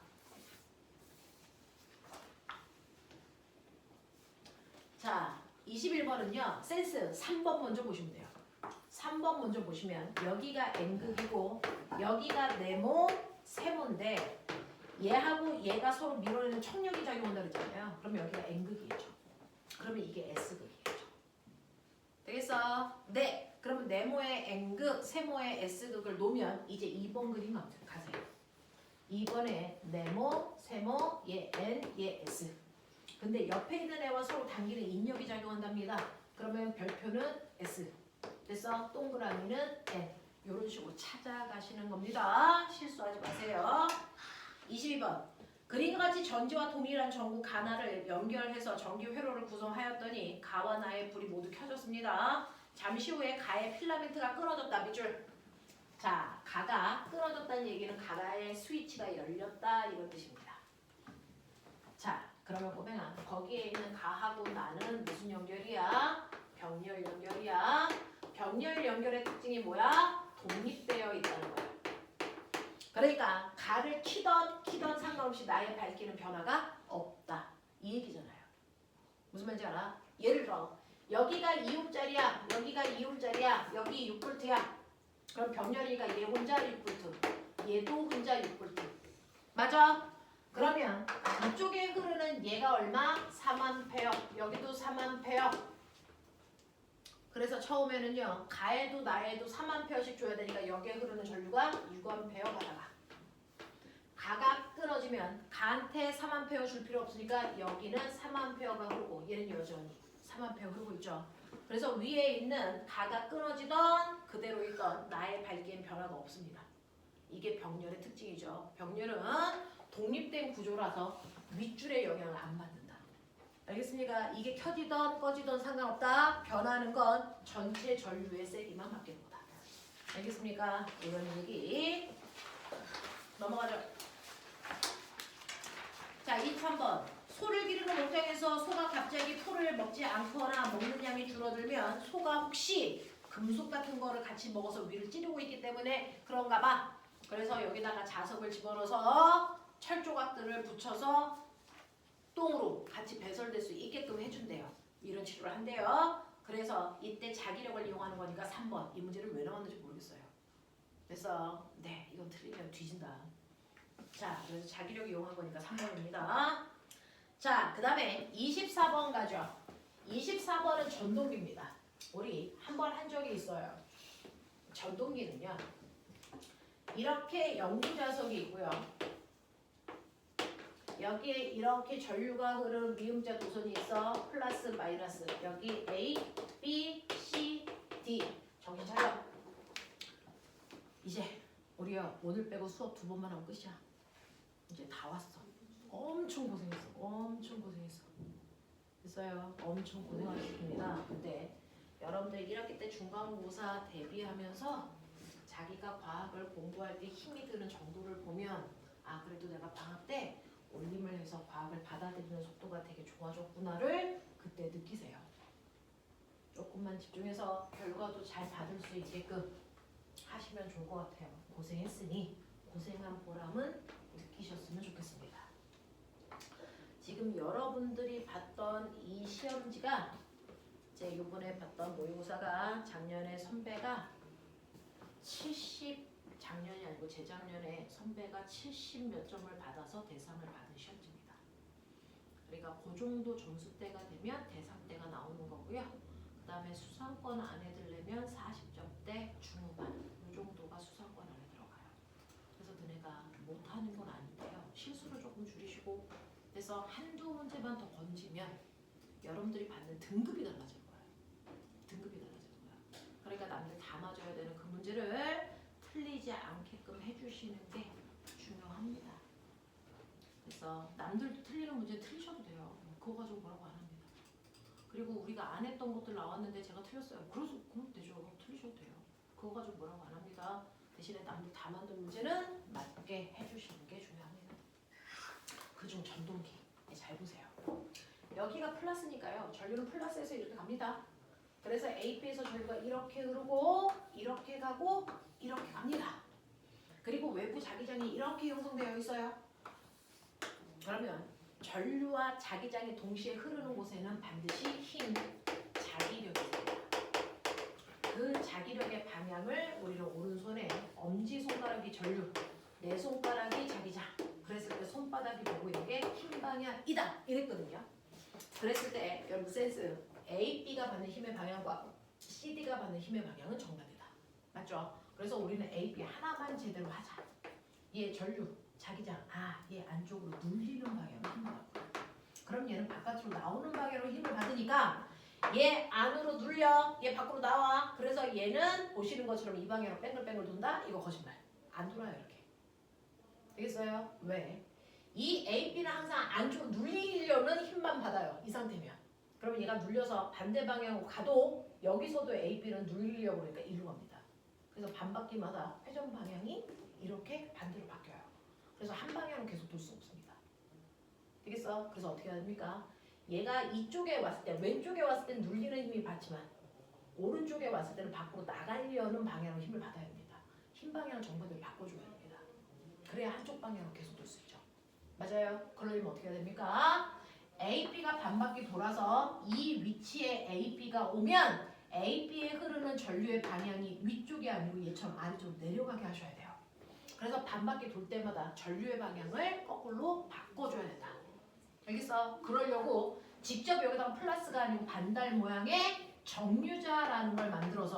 자, 21번은요. 센스 3번 먼저 보시면 돼요. 3번 먼저 보시면 여기가 N극이고 여기가 네모, 세모인데 얘하고 얘가 서로 밀어내는 청력이 작용한다 그랬잖아요. 그러면 여기가 N극이겠죠. 그러면 이게 S극이겠죠. 되겠어? 네. 그러면 네모의 N극, 세모의 S극을 놓으면 이제 2번 그림 가세요. 2번에 네모, 세모, 얘 N, 얘 S. 근데 옆에 있는 애와 서로 당기는 인력이 작용한답니다. 그러면 별표는 S. 됐어? 동그라미는 N. 이런 식으로 찾아가시는 겁니다. 실수하지 마세요. 22번. 그림과 같이 전지와 동일한 전구 가나를 연결해서 전기 회로를 구성하였더니 가와 나의 불이 모두 켜졌습니다. 잠시 후에 가의 필라멘트가 끊어졌다. 밑줄. 자, 가가 끊어졌다는 얘기는 가가의 스위치가 열렸다 이런 뜻입니다. 자, 그러면 꼬맹아 거기에 있는 가하고 나는 무슨 연결이야? 병렬 연결이야. 병렬 연결의 특징이 뭐야? 독립되어 있다는 거야. 그러니까 가를 키던 상관없이 나의 밝기는 변화가 없다. 이 얘기잖아요. 무슨 말인지 알아? 예를 들어 여기가 2옴짜리야. 여기가 2옴짜리야. 여기 6볼트야. 그럼 병렬이니까 얘 혼자 6볼트. 얘도 혼자 6볼트. 맞아? 그러면 이쪽에 흐르는 얘가 얼마? 3A. 여기도 3A. 그래서 처음에는요. 가에도 나에도 3A씩 줘야 되니까 여기에 흐르는 전류가 6A 가다가 가가 끊어지면 가한테 3A 줄 필요 없으니까 여기는 3A가 흐르고 얘는 여전히 3A 흐르고 있죠. 그래서 위에 있는 가가 끊어지던 그대로 있던 나의 밝기엔 변화가 없습니다. 이게 병렬의 특징이죠. 병렬은 독립된 구조라서 윗줄의 영향을 안 받는다. 알겠습니까? 이게 켜지던 꺼지던 상관없다. 변하는 건 전체 전류의 세기만 바뀌는 거다. 알겠습니까? 이런 얘기 넘어가죠. 자, 23번. 소를 기르는 목장에서 소가 갑자기 풀을 먹지 않거나 먹는 양이 줄어들면 소가 혹시 금속 같은 거를 같이 먹어서 위를 찌르고 있기 때문에 그런가 봐. 그래서 여기다가 자석을 집어넣어서 철 조각들을 붙여서 똥으로 같이 배설될 수 있게끔 해준대요. 이런 치료를 한대요. 그래서 이때 자기력을 이용하는 거니까 3번. 이 문제를 왜 나왔는지 모르겠어요. 그래서 네, 이건 틀리면 뒤진다. 자, 그래서 자기력 이용한 거니까 3번입니다. 자, 그 다음에 24번 가죠. 24번은 전동기입니다. 우리 한 번 한 적이 있어요. 전동기는요. 이렇게 영구자석이 있고요. 여기에 이렇게 전류가 흐르는 미음자 도선이 있어. 플러스 마이너스. 여기 A, B, C, D. 정신 차려. 이제 우리요 오늘 빼고 수업 2번만 하고 끝이야. 이제 다 왔어. 엄청 고생했어. 엄청 고생했어. 됐어요. 엄청 고생하셨습니다. 근데 여러분들 1학기 때 중간고사 대비하면서 자기가 과학을 공부할 때 힘이 드는 정도를 보면 아 그래도 내가 방학 때 올림을 해서 과학을 받아들이는 속도가 되게 좋아졌구나를 그때 느끼세요. 조금만 집중해서 결과도 잘 받을 수 있게끔 하시면 좋을 것 같아요. 고생했으니 고생한 보람은 느끼셨으면 좋겠습니다. 지금 여러분들이 봤던 이 시험지가 제 요번에 봤던 모의고사가 작년에 선배가 70 작년이 아니고 재작년에 선배가 70 몇 점을 받아서 대상을 받은 시험지입니다. 그러니까 그 정도 점수대가 되면 대상대가 나오는 거고요. 그 다음에 수상권 안에 들려면 40점대 중후반 이 정도가 수상권 안에 들어가요. 그래서 너네가 못하는 건 아닌데요. 실수를 조금 줄이시고 그래서 한두 문제만 더 건지면 여러분들이 받는 등급이 달라질 거예요. 등급이 달라지는 거야. 그러니까 남들 다 맞아야 되는 그 문제를 틀리지 않게끔 해주시는 게 중요합니다. 그래서 남들도 틀리는 문제 틀리셔도 돼요. 그거 가지고 뭐라고 안 합니다. 그리고 우리가 안 했던 것들 나왔는데 제가 틀렸어요. 그럼 되죠. 틀리셔도 돼요. 그거 가지고 뭐라고 안 합니다. 대신에 남들 다 만든 문제는 맞게 해주시는 게 중요합니다. 그중 전동기 잘 보세요. 여기가 플러스니까요. 전류는 플러스에서 이렇게 갑니다. 그래서 AP에서 전류가 이렇게 흐르고 이렇게 가고 이렇게 갑니다. 그리고 외부 자기장이 이렇게 형성되어 있어요. 그러면 전류와 자기장이 동시에 흐르는 곳에는 반드시 흰 자기력이 있습니다. 그 자기력의 방향을 우리는 오른손에 엄지손가락이 전류, 내 손가락이 자기장. 그랬을 때 손바닥이 보고 있는 게 흰 방향이다 이랬거든요. 그랬을 때 여러분 센스 A, B가 받는 힘의 방향과 C, D가 받는 힘의 방향은 정반대다. 맞죠? 그래서 우리는 A, B 하나만 제대로 하자. 얘 전류, 자기장, 얘 안쪽으로 눌리는 방향을 힘을 받고 그럼 얘는 바깥으로 나오는 방향으로 힘을 받으니까 얘 안으로 눌려, 얘 밖으로 나와. 그래서 얘는 보시는 것처럼 이 방향으로 뺑글뺑글 돈다? 이거 거짓말. 안 돌아요 이렇게. 되겠어요? 왜? 이 A, B는 항상 안쪽으로 눌리려는 힘만 받아요. 이 상태면. 그러면 얘가 눌려서 반대 방향으로 가도 여기서도 A, B는 눌리려고 그러니까 이리로 갑니다. 그래서 반바퀴마다 회전 방향이 이렇게 반대로 바뀌어요. 그래서 한 방향으로 계속 돌 수 없습니다. 되겠어? 그래서 어떻게 해야 됩니까? 얘가 이쪽에 왔을 때 왼쪽에 왔을 때 눌리는 힘이 받지만 오른쪽에 왔을 때는 밖으로 나가려는 방향으로 힘을 받아야 됩니다. 힘 방향을 정반대로 바꿔줘야 됩니다. 그래야 한쪽 방향으로 계속 돌 수 있죠. 맞아요? 그러려면 어떻게 해야 됩니까? AB가 반바퀴 돌아서 이 위치에 AB가 오면 AB에 흐르는 전류의 방향이 위쪽이 아니고 얘처럼 아래쪽으로 내려가게 하셔야 돼요. 그래서 반바퀴 돌 때마다 전류의 방향을 거꾸로 바꿔줘야 된다. 알겠어? 그러려고 직접 여기다가 플러스가 아니고 반달 모양의 정류자라는 걸 만들어서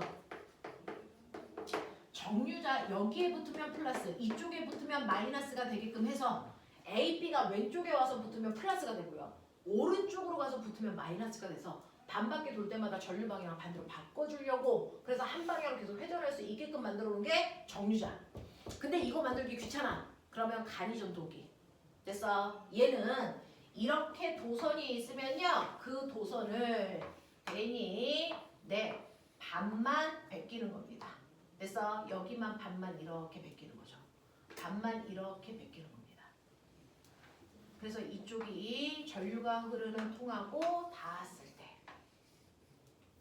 정류자 여기에 붙으면 플러스 이쪽에 붙으면 마이너스가 되게끔 해서 AB가 왼쪽에 와서 붙으면 플러스가 되고요. 오른쪽으로 가서 붙으면 마이너스가 돼서 반바퀴 돌 때마다 전류 방향을 반대로 바꿔주려고 그래서 한 방향으로 계속 회전할 수 있게끔 만들어 놓은 게 정류자. 근데 이거 만들기 귀찮아. 그러면 간이전도기. 됐어? 얘는 이렇게 도선이 있으면요. 그 도선을 괜히 반만 베끼는 겁니다. 됐어? 여기만 반만 이렇게 베끼는 거죠. 반만 이렇게 베끼는 겁니다. 그래서 이쪽이 전류가 흐르는 통하고 닿았을 때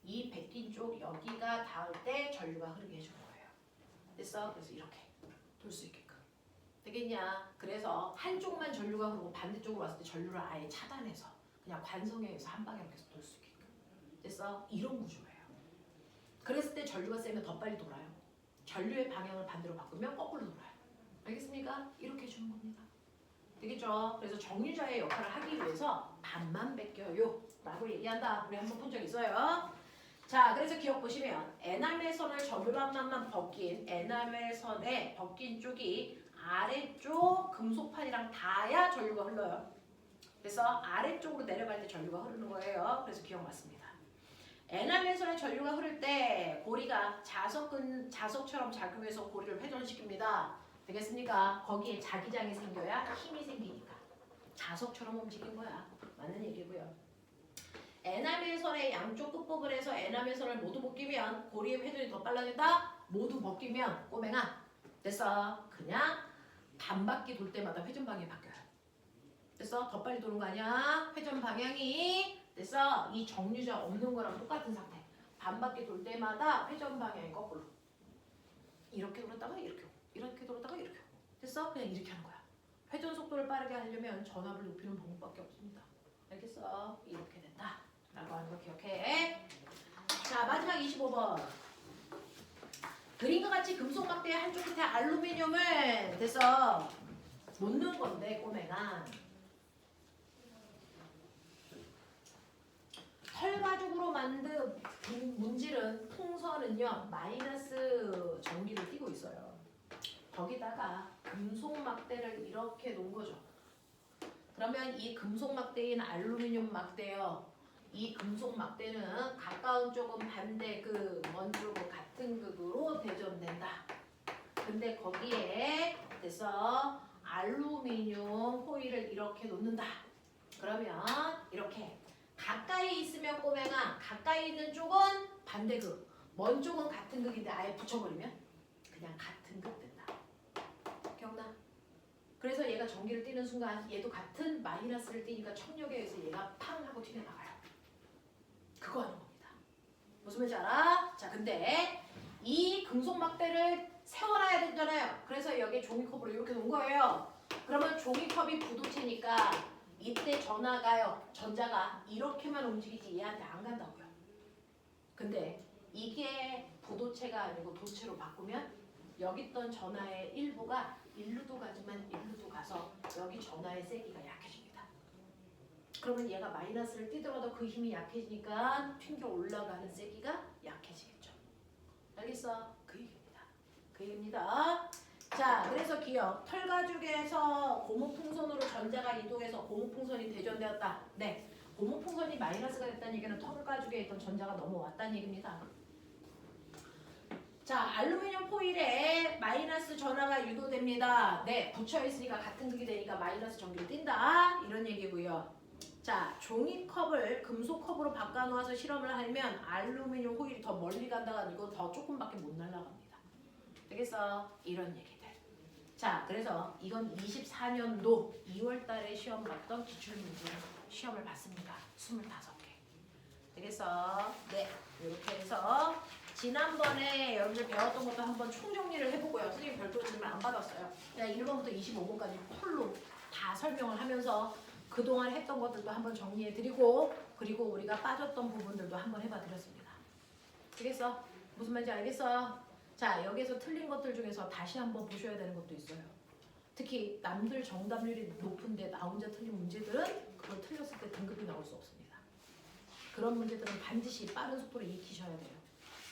이 베낀 쪽 여기가 닿을 때 전류가 흐르게 해주는 거예요. 됐어? 그래서 이렇게 돌 수 있게끔. 되겠냐? 그래서 한쪽만 전류가 흐르고 반대쪽으로 왔을 때 전류를 아예 차단해서 그냥 관성에 의해서 한 방향으로 계속 돌 수 있게끔. 됐어? 이런 구조예요. 그랬을 때 전류가 세면 더 빨리 돌아요. 전류의 방향을 반대로 바꾸면 거꾸로 돌아요. 알겠습니까? 이렇게 해주는 겁니다. 되겠죠? 그래서 정류자의 역할을 하기 위해서 반만 베껴요 라고 얘기한다. 우리 한번 본 적 있어요. 자, 그래서 기억 보시면 에나멜 선을 절반만 벗긴 에나멜 선에 벗긴 쪽이 아래쪽 금속판이랑 닿아야 전류가 흘러요. 그래서 아래쪽으로 내려갈 때 전류가 흐르는 거예요. 그래서 기억 맞습니다. 에나멜 선에 전류가 흐를 때 고리가 자석처럼 작용해서 고리를 회전시킵니다. 되겠습니까? 거기에 자기장이 생겨야 힘이 생기니까 자석처럼 움직인 거야. 맞는 얘기고요. 에나멜 선의 양쪽 끝부분에서 에나멜 선을 모두 벗기면 고리의 회전이 더 빨라진다. 모두 벗기면 꼬맹아 됐어. 그냥 반바퀴 돌 때마다 회전 방향이 바뀌어요. 됐어? 더 빨리 도는 거 아니야? 회전 방향이 됐어? 이 정류자 없는 거랑 똑같은 상태. 반바퀴 돌 때마다 회전 방향이 거꾸로 이렇게 돌았다가 이렇게 오고 이렇게 돌았다가 이렇게 오고 됐어? 그냥 이렇게 하는 거야. 회전 속도를 빠르게 하려면 전압을 높이는 방법밖에 없습니다. 알겠어? 이렇게 된다 라고 하는 거 기억해. 자, 마지막 25번. 그림과 같이 금속 막대의 한쪽 끝에 알루미늄을 됐어 놓는 건데 꼬매가 털가죽으로 만든 문질은 풍선은요 마이너스 전기를 띠고 있어요. 거기다가 금속 막대를 이렇게 놓은 거죠. 그러면 이 금속 막대인 알루미늄 막대요. 이 금속 막대는 가까운 쪽은 반대 극, 먼 쪽은 같은 극으로 대전된다. 근데 거기에 그래서 알루미늄 호일을 이렇게 놓는다. 그러면 이렇게 가까이 있으면 꼬맹아 가까이 있는 쪽은 반대 극, 먼 쪽은 같은 극인데 아예 붙여버리면 그냥 같은 극 된다. 기억나? 그래서 얘가 전기를 띠는 순간 얘도 같은 마이너스를 띠니까 청력에 의해서 얘가 팡 하고 튀어나가요. 그거 하는 겁니다. 무슨 말인지 알아? 자, 근데 이 금속 막대를 세워놔야 되잖아요. 그래서 여기 종이컵으로 이렇게 놓은 거예요. 그러면 종이컵이 부도체니까 이때 전자가 이렇게만 움직이지 얘한테 안 간다고요. 근데 이게 부도체가 아니고 도체로 바꾸면 여기 있던 전하의 일부가 일루도 가지만 일루도 가서 여기 전하의 세기가 약해집니다. 그러면 얘가 마이너스를 띄더라도 그 힘이 약해지니까 튕겨 올라가는 세기가 약해지겠죠. 알겠어? 그 얘기입니다. 그 얘기입니다. 자, 그래서 기억. 털가죽에서 고무풍선으로 전자가 이동해서 고무풍선이 대전되었다. 네. 고무풍선이 마이너스가 됐다는 얘기는 털가죽에 있던 전자가 넘어왔다는 얘기입니다. 자, 알루미늄 포일에 마이너스 전하가 유도됩니다. 네, 붙여있으니까 같은 극이 되니까 마이너스 전기를 띈다. 이런 얘기고요. 자, 종이컵을 금속컵으로 바꿔놓아서 실험을 하면 알루미늄 호일이 더 멀리 간다가 아니고 더 조금밖에 못 날아갑니다. 되겠어? 이런 얘기들. 자, 그래서 이건 24년도 2월 달에 시험 봤던 기출문제 시험을 봤습니다. 25개. 되겠어? 네. 이렇게 해서 지난번에 여러분들 배웠던 것도 한번 총정리를 해보고요. 선생님 별도로 질문 안 받았어요. 그냥 1번부터 25번까지 풀로 다 설명을 하면서 그동안 했던 것들도 한번 정리해드리고 그리고 우리가 빠졌던 부분들도 한번 해봐드렸습니다. 되겠어? 무슨 말인지 알겠어? 자, 여기서 틀린 것들 중에서 다시 한번 보셔야 되는 것도 있어요. 특히 남들 정답률이 높은데 나 혼자 틀린 문제들은 그걸 틀렸을 때 등급이 나올 수 없습니다. 그런 문제들은 반드시 빠른 속도로 익히셔야 돼요.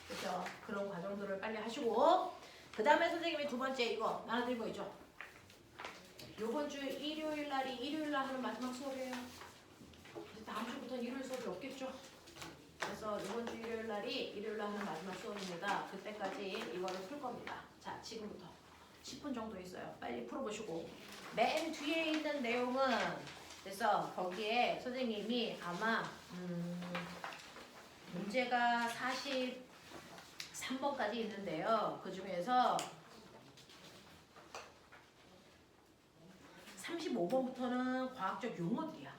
그렇죠? 그런 과정들을 빨리 하시고 그 다음에 선생님이 두 번째 이거 나눠드린 거 있죠? 요번 주 일요일 날 하는 마지막 수업이에요. 다음 주부터는 일요일 수업이 없겠죠? 그래서 이번 주 일요일 날 하는 마지막 수업입니다. 그때까지 이거를 풀 겁니다. 자, 지금부터 10분 정도 있어요. 빨리 풀어보시고 맨 뒤에 있는 내용은 그래서 거기에 선생님이 아마 문제가 43번까지 있는데요. 그 중에서 35번부터는 과학적 용어들이야.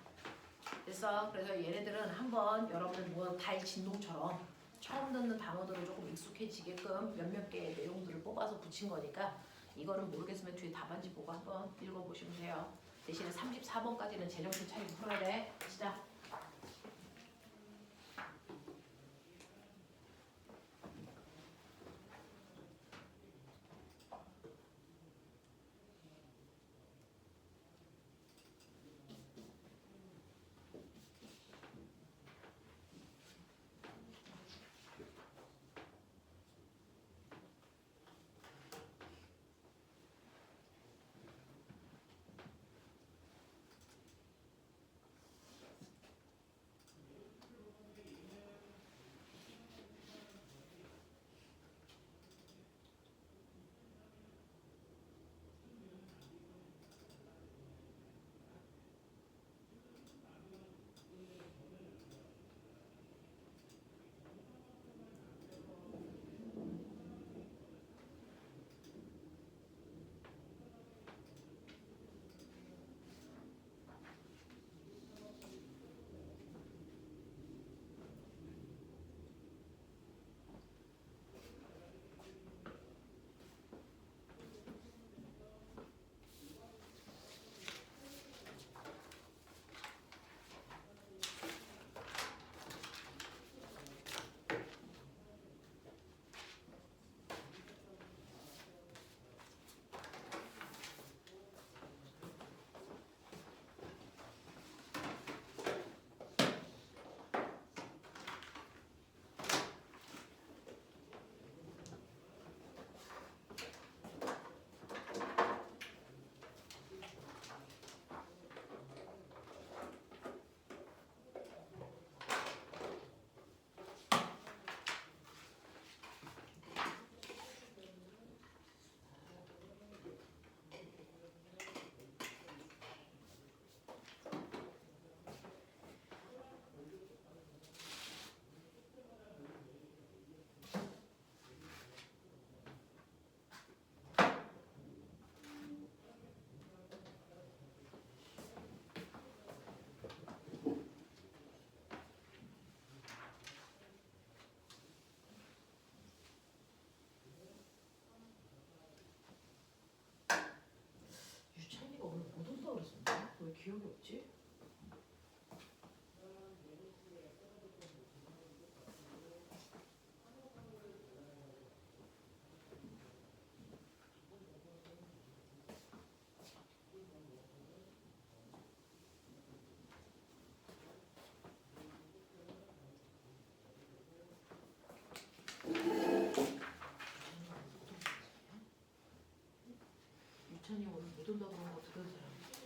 그래서 얘네들은 한번 여러분들 뭐 달 진동처럼 처음 듣는 단어들을 조금 익숙해지게끔 몇몇 개의 내용들을 뽑아서 붙인 거니까 이거는 모르겠으면 뒤에 답안지 보고 한번 읽어보시면 돼요. 대신에 34번까지는 재정신 차리고 풀어야 돼. 시작. 왜 기억이 없지? 유찬이 오늘 못 온다고 하는 거 들은 사람